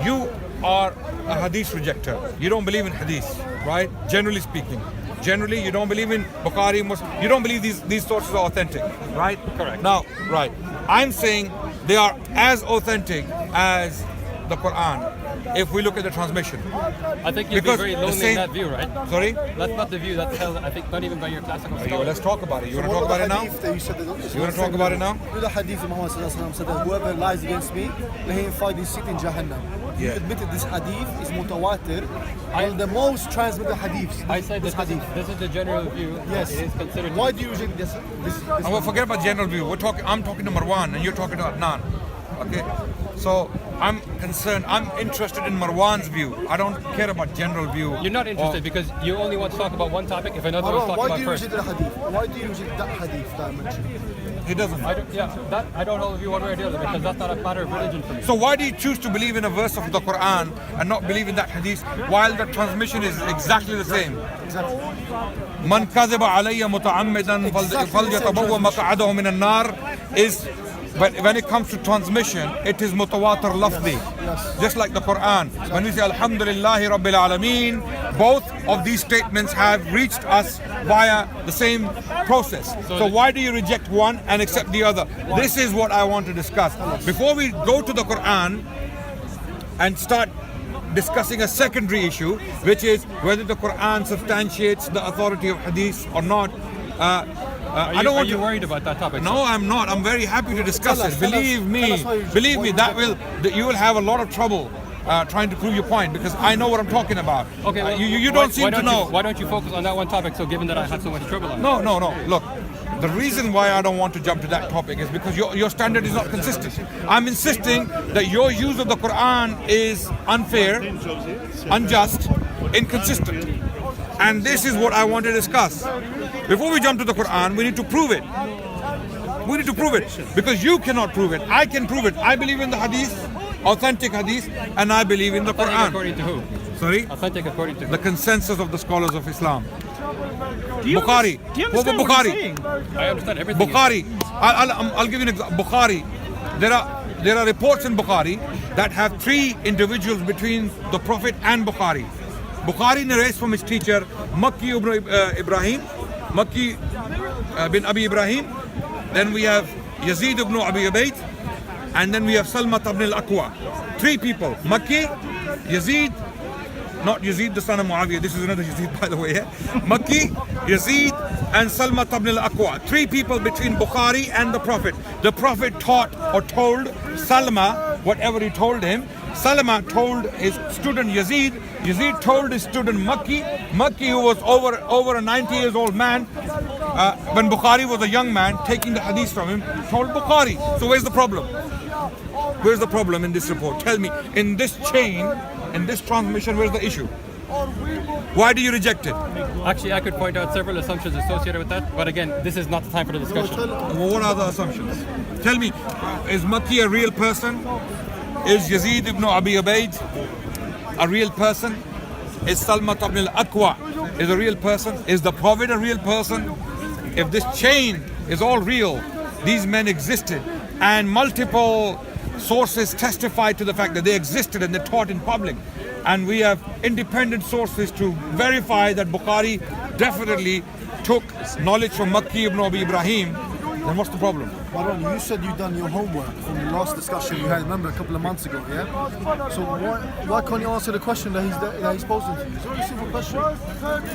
You are a hadith rejector. You don't believe in hadith, right? Generally speaking, you don't believe in Bukhari, Muslim. You don't believe these sources are authentic, right? Correct. Now, right, I'm saying they are as authentic as the Quran if we look at the transmission. I think you'd be very lonely in that view, right? Sorry? That's not the view that's held, I think, not even by your classical scholars. Let's talk about it. You want to talk about it now? You want to talk about it now? The hadith of Muhammad said that whoever lies against me, let him find his seat in Jahannam. You admitted this hadith is mutawatir, and the most transmitted hadiths. I said this is the general view. Yes. It is considered. Why do you reject this? Forget about general view. I'm talking to Marwan and you're talking to Adnan. Okay, so I'm concerned. I'm interested in Marwan's view. I don't care about general view. You're not interested because you only want to talk about one topic if another one's Marwan, talking why about do you first. reject the hadith? Why do you reject that hadith that I mentioned? He doesn't. I don't hold you one way or the other because that's not a matter of religion for me. So why do you choose to believe in a verse of the Quran and not believe in that hadith while the transmission is exactly the same? Man kadhaba alayya muta'ammidan falyatabawwa maq'adahu min an-nar is, but when it comes to transmission, it is mutawatir lafzi. Just like the Quran. When we say Alhamdulillahi Rabbil Alameen, both of these statements have reached us via the same process. So why do you reject one and accept the other? This is what I want to discuss. Before we go to the Quran and start discussing a secondary issue, which is whether the Quran substantiates the authority of hadith or not. I don't want Are you to. worried about that topic? No, I'm not. I'm very happy to discuss it. Believe me, you will have a lot of trouble trying to prove your point because I know what I'm talking about. Okay, you don't seem to know. Why don't you focus on that one topic? So given that I had so much trouble on it. No. Look, the reason why I don't want to jump to that topic is because your standard is not consistent. I'm insisting that your use of the Quran is unfair, unjust, inconsistent. And this is what I want to discuss. Before we jump to the Quran, we need to prove it. We need to prove it because you cannot prove it. I can prove it. I believe in the hadith, authentic hadith, and I believe in the Quran. According to who? Sorry? Authentic according to who? The consensus of the scholars of Islam. Do you Bukhari. Do you understand what Bukhari. he's saying? I understand everything. Bukhari. I'll give you an example. Bukhari. There are reports in Bukhari that have 3 individuals between the Prophet and Bukhari. Bukhari narrates from his teacher Makki ibn Ibrahim, Makki bin Abi Ibrahim. Then we have Yazid ibn Abi Ubayd, and then we have Salma ibn al-Aqwa. 3 people: Makki, Yazid, not Yazid the son of Muawiyah. This is another Yazid, by the way. Makki, Yazid, and Salma ibn al-Aqwa. 3 people between Bukhari and the Prophet. The Prophet taught or told Salma whatever he told him. Salma told his student Yazid. Yazid told his student Makki. Makki, who was over a 90 years old man, when Bukhari was a young man, taking the hadith from him, told Bukhari. So where's the problem? Where's the problem in this report? Tell me, in this chain, in this transmission, where's the issue? Why do you reject it? Actually, I could point out several assumptions associated with that, but again, this is not the time for the discussion. What are the assumptions? Tell me, is Makki a real person? Is Yazid ibn Abi Ubayd a real person? Is Salma ibn al-Aqwa is a real person? Is the Prophet a real person? If this chain is all real, these men existed, and multiple sources testify to the fact that they existed and they taught in public, and we have independent sources to verify that Bukhari definitely took knowledge from Makki ibn Abi Ibrahim, then what's the problem? Marwan, you said you've done your homework from the last discussion we had, remember, a couple of months ago, yeah? So why can't you answer the question that he's posing to you? It's a very simple question.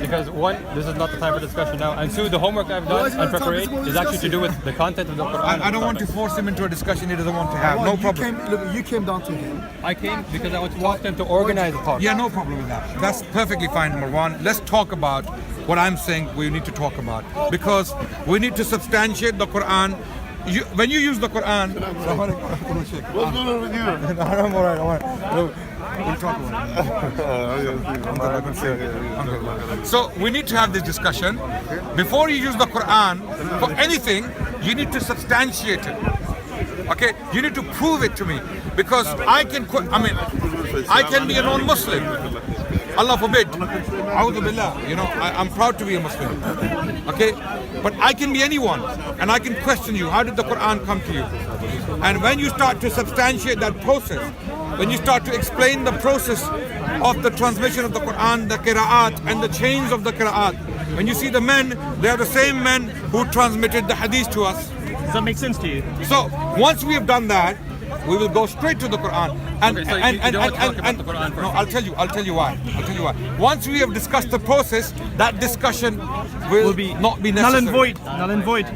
Because one, this is not the time for discussion now, and two, the homework I've Why done is it and not time? It's preparation about is actually to do discussing. with the content of the Quran. I don't want to force him into a discussion he doesn't want to have. No problem. You came down to him. I came because I want to talk to him to organize the talk. Yeah, no problem with that. That's perfectly fine, Marwan. Let's talk about what I'm saying we need to talk about. Because we need to substantiate the Quran. When you use the Quran... What's going on with you? I'm alright. We'll talk about it. So we need to have this discussion. Before you use the Quran for anything, you need to substantiate it. Okay? You need to prove it to me. Because I can be a non-Muslim. Allah forbid. A'udhu billah. You know, I'm proud to be a Muslim. Okay? But I can be anyone. And I can question you. How did the Quran come to you? And when you start to substantiate that process, when you start to explain the process of the transmission of the Quran, the qira'at, and the chains of the qira'at, when you see the men, they are the same men who transmitted the hadith to us. Does that make sense to you? So, once we have done that, we will go straight to the Quran. And Okay, so you don't want to talk about the Quran first? No, I'll tell you why. Once we have discussed the process, that discussion will not be necessary. Null and void.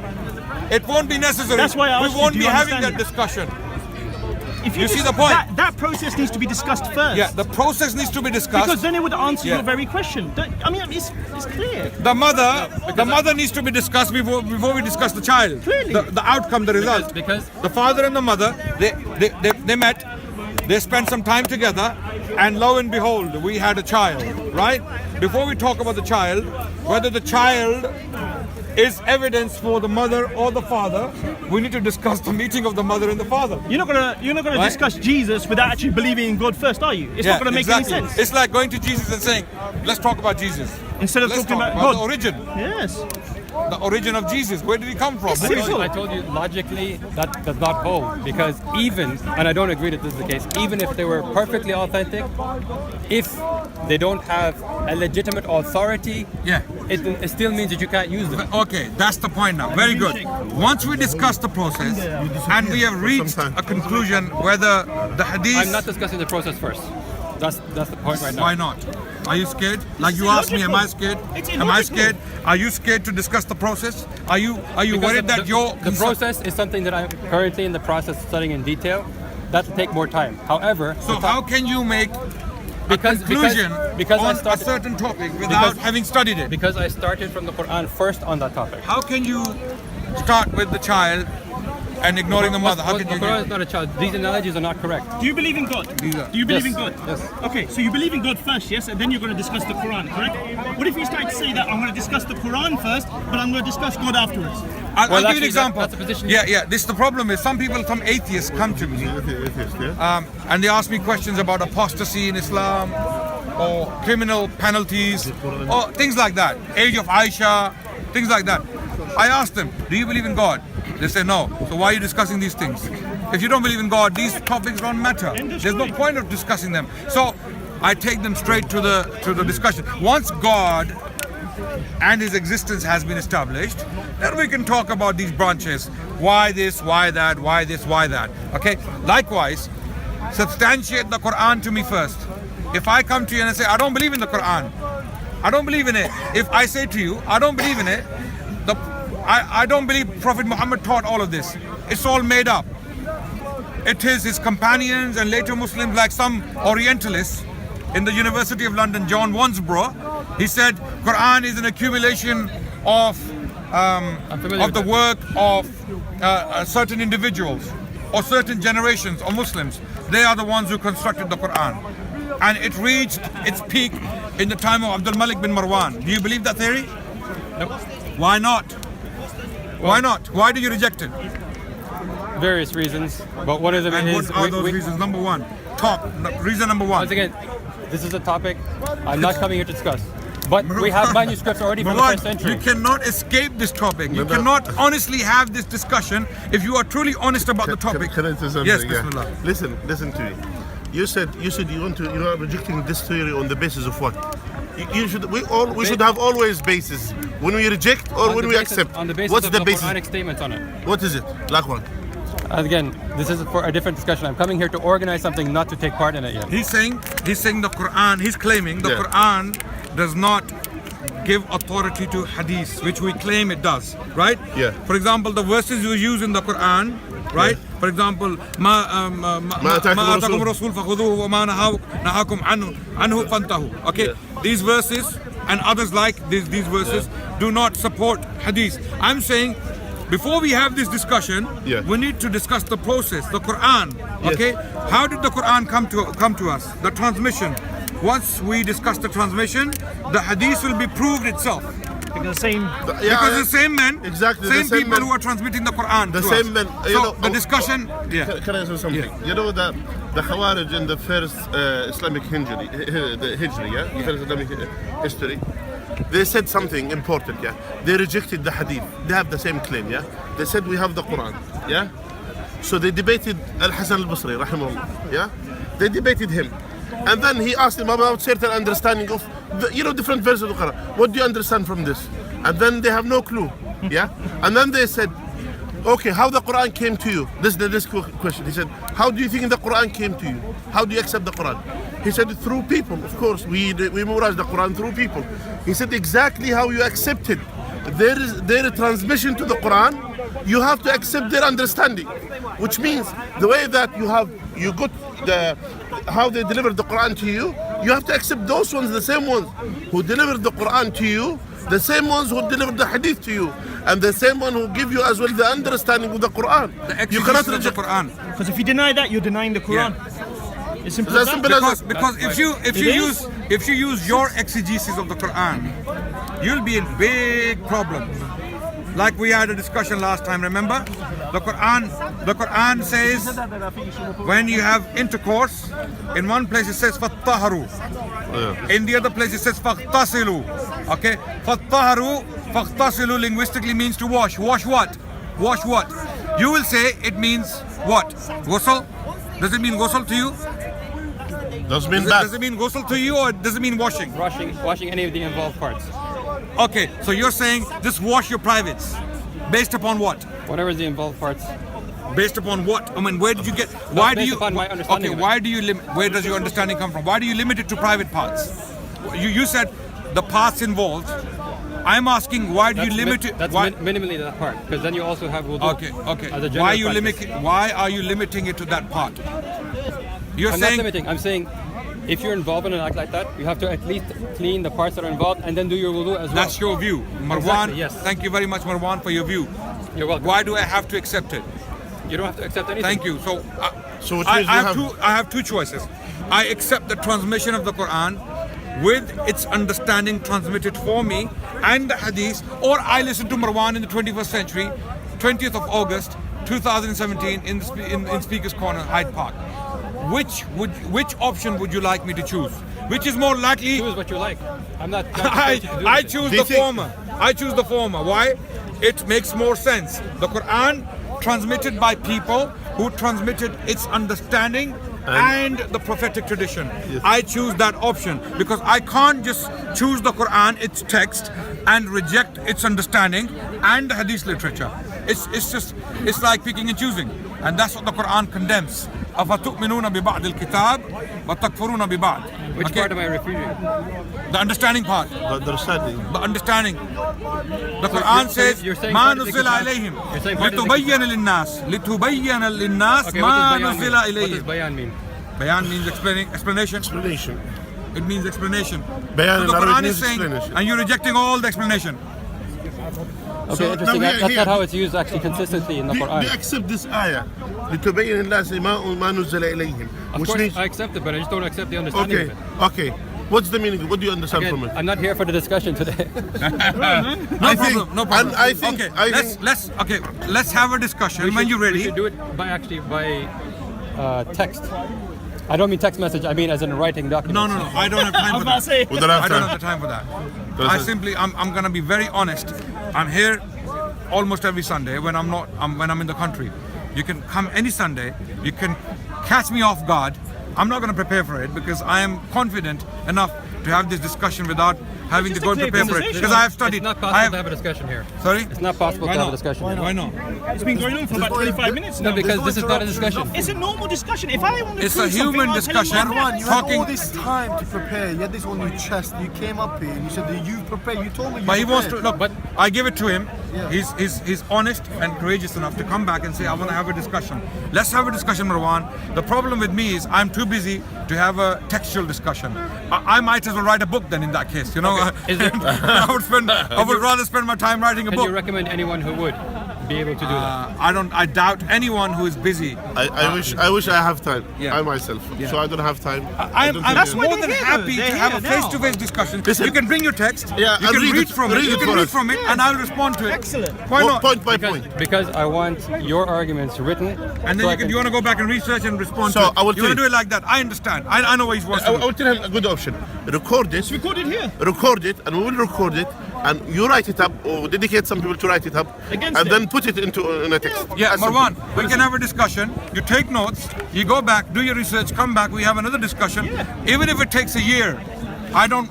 It won't be necessary. That's why I asked we you, won't do be you having understand that discussion. If You see the point? That process needs to be discussed first. Yeah, the process needs to be discussed. Because then it would answer Yeah. your very question. I mean, it's clear. The mother needs to be discussed before we discuss the child. Clearly. The outcome, the result. Because the father and the mother, they met, they spent some time together, and lo and behold, we had a child, right? Before we talk about the child, whether the child is evidence for the mother or the father, we need to discuss the meeting of the mother and the father. You're not gonna Right? discuss Jesus without actually believing in God first, are you? It's not gonna make exactly. any sense. It's like going to Jesus and saying, let's talk about Jesus. Instead of Let's talking talk about the God. origin. Yes. The origin of Jesus. Where did he come from? It's Who is simple. he? I told you logically that does not hold, because even, and I don't agree that this is the case, even if they were perfectly authentic, if they don't have a legitimate authority, Yeah. it still means that you can't use them. Okay, that's the point now. Very good. Once we discuss the process and we have reached a conclusion whether the hadith... I'm not discussing the process first. That's the point right now. Why not? Are you scared? Like you asked me, am I scared? It's Am I illogical. scared? Are you scared to discuss the process? Are you Because worried that the process is something that I'm currently in the process of studying in detail. That'll take more time. However, So how can you make because conclusion because I on a started certain topic without having studied it? because I started from the Quran first on that topic. How can you start with the child and ignoring the mother? How The can you? Quran is not a child. These analogies are not correct. Do you believe in God? Do you believe in God? Yes. Okay, so you believe in God first, yes, and then you're going to discuss the Quran, correct? What if you start to say that I'm going to discuss the Quran first, but I'm going to discuss God afterwards? I'll give you an actually, example. that's the position. Yeah. This the problem is some people, some atheists come to me and they ask me questions about apostasy in Islam or criminal penalties or things like that. Age of Aisha, things like that. I ask them, do you believe in God? They say no. So why are you discussing these things? If you don't believe in God, these topics don't matter. There's no point of discussing them. So I take them straight to the discussion. Once God and his existence has been established, then we can talk about these branches. Why this, why that, why this, why that. Okay? Likewise, substantiate the Quran to me first. If I come to you and I say, I don't believe in the Quran, I don't believe in it. If I say to you, I don't believe in it, I don't believe Prophet Muhammad taught all of this. It's all made up. It is his companions and later Muslims, like some Orientalists in the University of London, John Wansbrough, he said Quran is an accumulation of the work of certain individuals or certain generations of Muslims. They are the ones who constructed the Quran. And it reached its peak in the time of Abdul Malik bin Marwan. Do you believe that theory? Nope. Why not? Why not? Why do you reject it? Various reasons, but one of them And is what are those reasons? Number one, reason number one. once again, this is a topic I'm not coming here to discuss. But we have manuscripts already from the Marwan, first century. you cannot escape this topic. You cannot honestly have this discussion if you are truly honest about the topic. Can I say something? Yes, Yeah. Bismillah. Listen to me. You said you are rejecting this theory on the basis of what? We should have always basis when we reject or On when the we basis- accept. On the basis What's of the the basis? Quranic statements on it. What is it? Like what? Again, this is for a different discussion. I'm coming here to organize something, not to take part in it yet. He's saying the Quran, he's claiming the Yeah. Quran does not give authority to hadith, which we claim it does, right? Yeah. For example, the verses you use in the Quran, right? For example, ما آتاكم الرسول فخذوه وما نهاكم عنه فانتهوا. Okay, Yeah. these verses and others like these verses do not support hadith. I'm saying, before we have this discussion, Yeah. we need to discuss the process, the Quran. Yes. Okay, how did the Quran come to us? The transmission. Once we discuss the transmission, the hadith will be proved itself. Because the same. Because the same men, Exactly, the same same people men. who are transmitting the Quran. The to same us. men, So the discussion. Yeah. Can I say something? Yeah. You know that the Khawarij in the first Islamic Hijri, yeah? First Islamic history, they said something important, yeah? They rejected the Hadith. They have the same claim, yeah? They said we have the Quran, yeah? So they debated Al-Hasan al-Basri, rahimahullah, yeah? They debated him. And then he asked him about certain understanding of, different verses of the Quran. What do you understand from this? And then they have no clue, yeah? And then they said, okay, how the Quran came to you? This is the question. He said, how do you think the Quran came to you? How do you accept the Quran? He said, through people. Of course, we memorize the Quran through people. He said, exactly how you accept it. Their transmission to the Quran, you have to accept their understanding. Which means the way that you have you got how they delivered the Quran to you. You have to accept those ones, the same ones who delivered the Quran to you, the same ones who delivered the Hadith to you, and the same one who give you as well the understanding of the Quran. You cannot reject the Quran. Because if you deny that, you're denying the Quran. It's simple as that. Because if you use your exegesis of the Quran, you'll be in big problems. Like we had a discussion last time, remember? The Quran says when you have intercourse, in one place it says fattaharu. In the other place it says faqtasilu. Okay? Faqtasilu linguistically means to wash. Wash what? Wash what? You will say it means what? Ghusl? Does it mean ghusl to you? Does it mean ghusl to you, or does it mean washing? Washing any of the involved parts. Okay, so you're saying just wash your privates. Based upon what? Whatever the involved parts. Based upon what? I mean, where did you get? Why do you? Upon my understanding. Okay, why do you limit? Where does your understanding come from? Why do you limit it to private parts? You said the parts involved. I'm asking why do you limit it? That's minimally that part, because then you also have wudu. Okay. Why are you limiting it to that part? I'm not limiting. I'm saying, if you're involved in an act like that, you have to at least clean the parts that are involved and then do your wudu as well. That's your view, Marwan. Exactly, yes. Thank you very much, Marwan, for your view. You're welcome. Why do I have to accept it? You don't have to accept anything. Thank you. So, I have two choices. I accept the transmission of the Quran with its understanding transmitted for me and the hadith, or I listen to Marwan in the 21st century, 20th of August 2017 in Speaker's Corner, Hyde Park. Which option would you like me to choose? Which is more likely? Choose what you like. I'm not. I choose the former. I choose the former. Why? It makes more sense. The Quran transmitted by people who transmitted its understanding and the prophetic tradition. Yes. I choose that option because I can't just choose the Quran, its text, and reject its understanding and the hadith literature. It's like picking and choosing, and that's what the Quran condemns. أفتؤمنون ببعض الكتاب وتكفرون ببعض. Which part am I refusing? The understanding part. The understanding. The understanding. The Quran says ما نزل عليهم لتبين للناس ما نزل إليهم. What does bayan mean? Bayan means explanation. Explanation. It means explanation. Bayan So the in Arabic Quran means is saying, explanation. and you're rejecting all the explanation. Okay, interesting. That's not how it's used actually consistently in the Quran. We accept this ayah. لتبين الناس ما نزل إليهم. Of course, I accept it, but I just don't accept the understanding of it. Okay. What's the meaning? What do you understand Again, from it? I'm not here for the discussion today. No problem. I think. Let's have a discussion when you're ready. We should do it by text. I don't mean text message. I mean as in writing documents. No. I don't have time for that. We don't have I don't time. have the time for that. I'm gonna be very honest. I'm here almost every Sunday when I'm in the country. You can come any Sunday. You can catch me off guard. I'm not going to prepare for it because I am confident enough to have this discussion without having to go and prepare for it. Because I have studied. It's not possible to have a discussion here. Sorry? It's not possible to have a discussion here. Why not? It's been going on for about 25 minutes now. No, because this is not a discussion. It's a normal discussion. If I want to It's a human discussion. Marwan, you had Talking. all this time to prepare. You had this on your chest. You came up here and you said that you prepared. You told me you But he wants to prepared. look. But I give it to him. Yeah. He's honest and courageous enough to come back and say, I want to have a discussion. Let's have a discussion, Marwan. The problem with me is I'm too busy to have a textual discussion. I might as well write a book then in that case. You know, I would rather spend my time writing a Can book. you recommend anyone who would be able to do that? I doubt anyone who is busy. I wish I have time. Yeah. I myself. Yeah. So I don't have time. I'm That's why more they're than here, happy though. to They're have a here now. face-to-face discussion. Listen. You can bring your text. Yeah, you I'll can read read it. from it. Read You it can for read us. from it, and I'll respond to it. Excellent. Why not? Point by point. Because I want your arguments written. And then you want to go back and research and respond So to it. I will You want to tell do it like that. I understand. I know what he wants I to do. will tell him a good option. Record it. Recorded here. Record it, and we will record it, and you write it up, or dedicate some people to write it up, Against and it. then put it in a text. Yeah, That's Marwan, simple. we can have a discussion. You take notes, you go back, do your research, come back, we have another discussion. Even if it takes a year, I don't,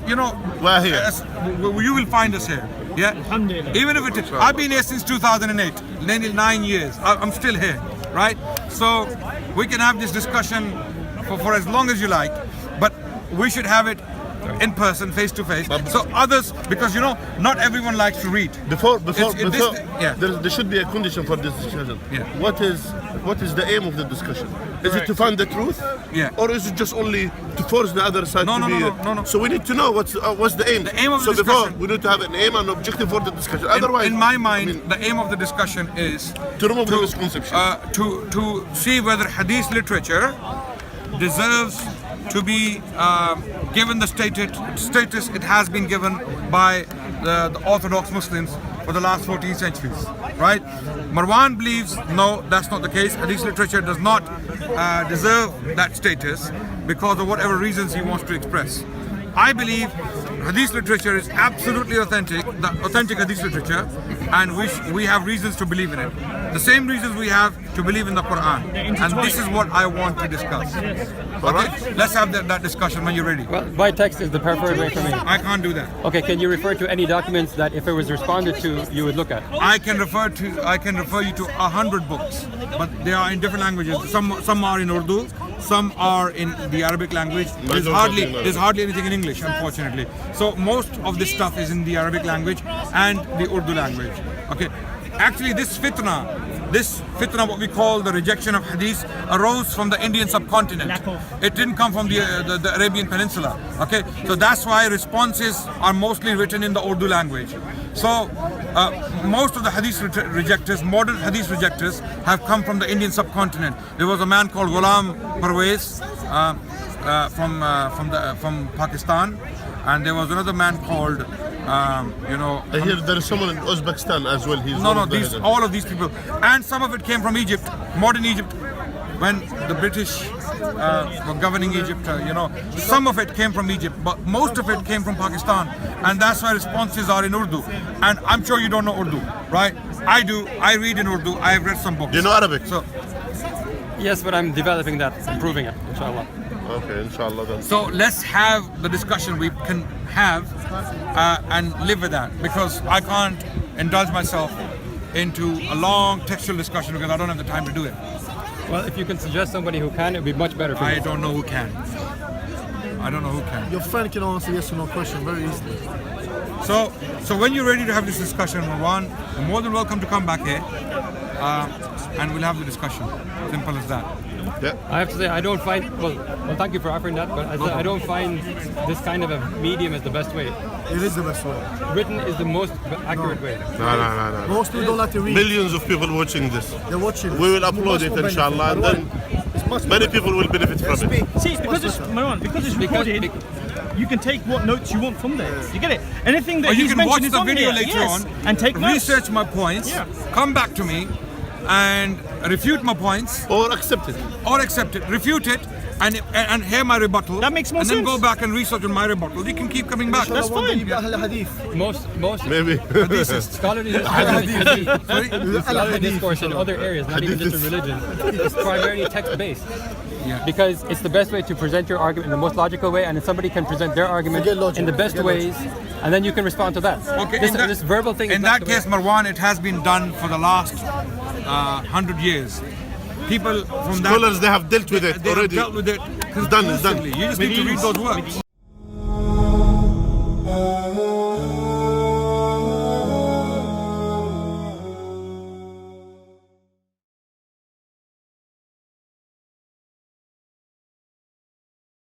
you know, We're here. You will find us here. Yeah? Alhamdulillah. Even if it, I've been here since 2008, 9 years. I'm still here, right? So we can have this discussion for as long as you like, but we should have it in person, face to face. So others, because you know, not everyone likes to read. Before, yeah. there should be a condition for this discussion. Yeah. What is the aim of the discussion? Is it to find the truth? Yeah. Or is it just only to force the other side to be? No. So we need to know what's the aim. The aim of so the discussion. before we need to have an aim and objective for the discussion. Otherwise, in my mind, the aim of the discussion is to remove the misconception. To see whether hadith literature deserves to be given the status it has been given by the Orthodox Muslims for the last 14 centuries, right? Marwan believes no, that's not the case. Hadith literature does not deserve that status because of whatever reasons he wants to express. I believe hadith literature is absolutely authentic, the authentic hadith literature, and we have reasons to believe in it. The same reasons we have to believe in the Quran. And this is what I want to discuss. Okay? Let's have that discussion when you're ready. Well, by text is the preferred way for me. I can't do that. Okay, can you refer to any documents that if it was responded to, you would look at? I can refer you to 100 books, but they are in different languages. Some are in Urdu, some are in the Arabic language. There's hardly anything in English, unfortunately. So most of this stuff is in the Arabic language and the Urdu language. Okay. Actually, this fitna, what we call the rejection of hadith, arose from the Indian subcontinent. It didn't come from the Arabian Peninsula. Okay, so that's why responses are mostly written in the Urdu language. So most of the hadith rejectors, modern hadith rejectors, have come from the Indian subcontinent. There was a man called Ghulam Parvez from Pakistan, and there was another man called. I hear there is someone in Uzbekistan as well. All of these people, and some of it came from Egypt, modern Egypt, when the British were governing Egypt. Some of it came from Egypt, but most of it came from Pakistan, and that's why responses are in Urdu. And I'm sure you don't know Urdu, right? I do. I read in Urdu. I've read some books. Do you know Arabic? So, yes, but I'm developing that, improving it, inshallah. Okay, inshallah then. So let's have the discussion we can have and live with that, because I can't indulge myself into a long textual discussion because I don't have the time to do it. Well, if you can suggest somebody who can, it would be much better for me. I don't know who can. Your friend can answer yes or no question very easily. So when you're ready to have this discussion, Marwan, you're more than welcome to come back here and we'll have the discussion. Simple as that. Yeah. I have to say, I don't find, well, thank you for offering that, but I don't find this kind of a medium as the best way. It is the best way. Written is the most accurate way. No. Most people don't like to read. Millions of people watching this. They're watching. We will upload it, inshallah, and then many people will benefit from it. See, because it's recorded, you can take what notes you want from there. You get it? Anything that you he's can watch mentioned the is on video here. later on, and take notes. research my points, come back to me, and refute my points, Or accept it. refute it, and hear my rebuttal. That makes more and then sense. go back and research on my rebuttal. You can keep coming back. That's fine. Most Maybe. scholarly discourse in other areas, not even just in religion, is primarily text-based. Yeah. Because it's the best way to present your argument in the most logical way, and then somebody can present their argument in the best ways, and then you can respond to that. Okay, This verbal thing. In that case, Marwan, it has been done for the last 100 years. People from Scholars, they have dealt with it they have already. dealt with it. It's done. You just need to read those works.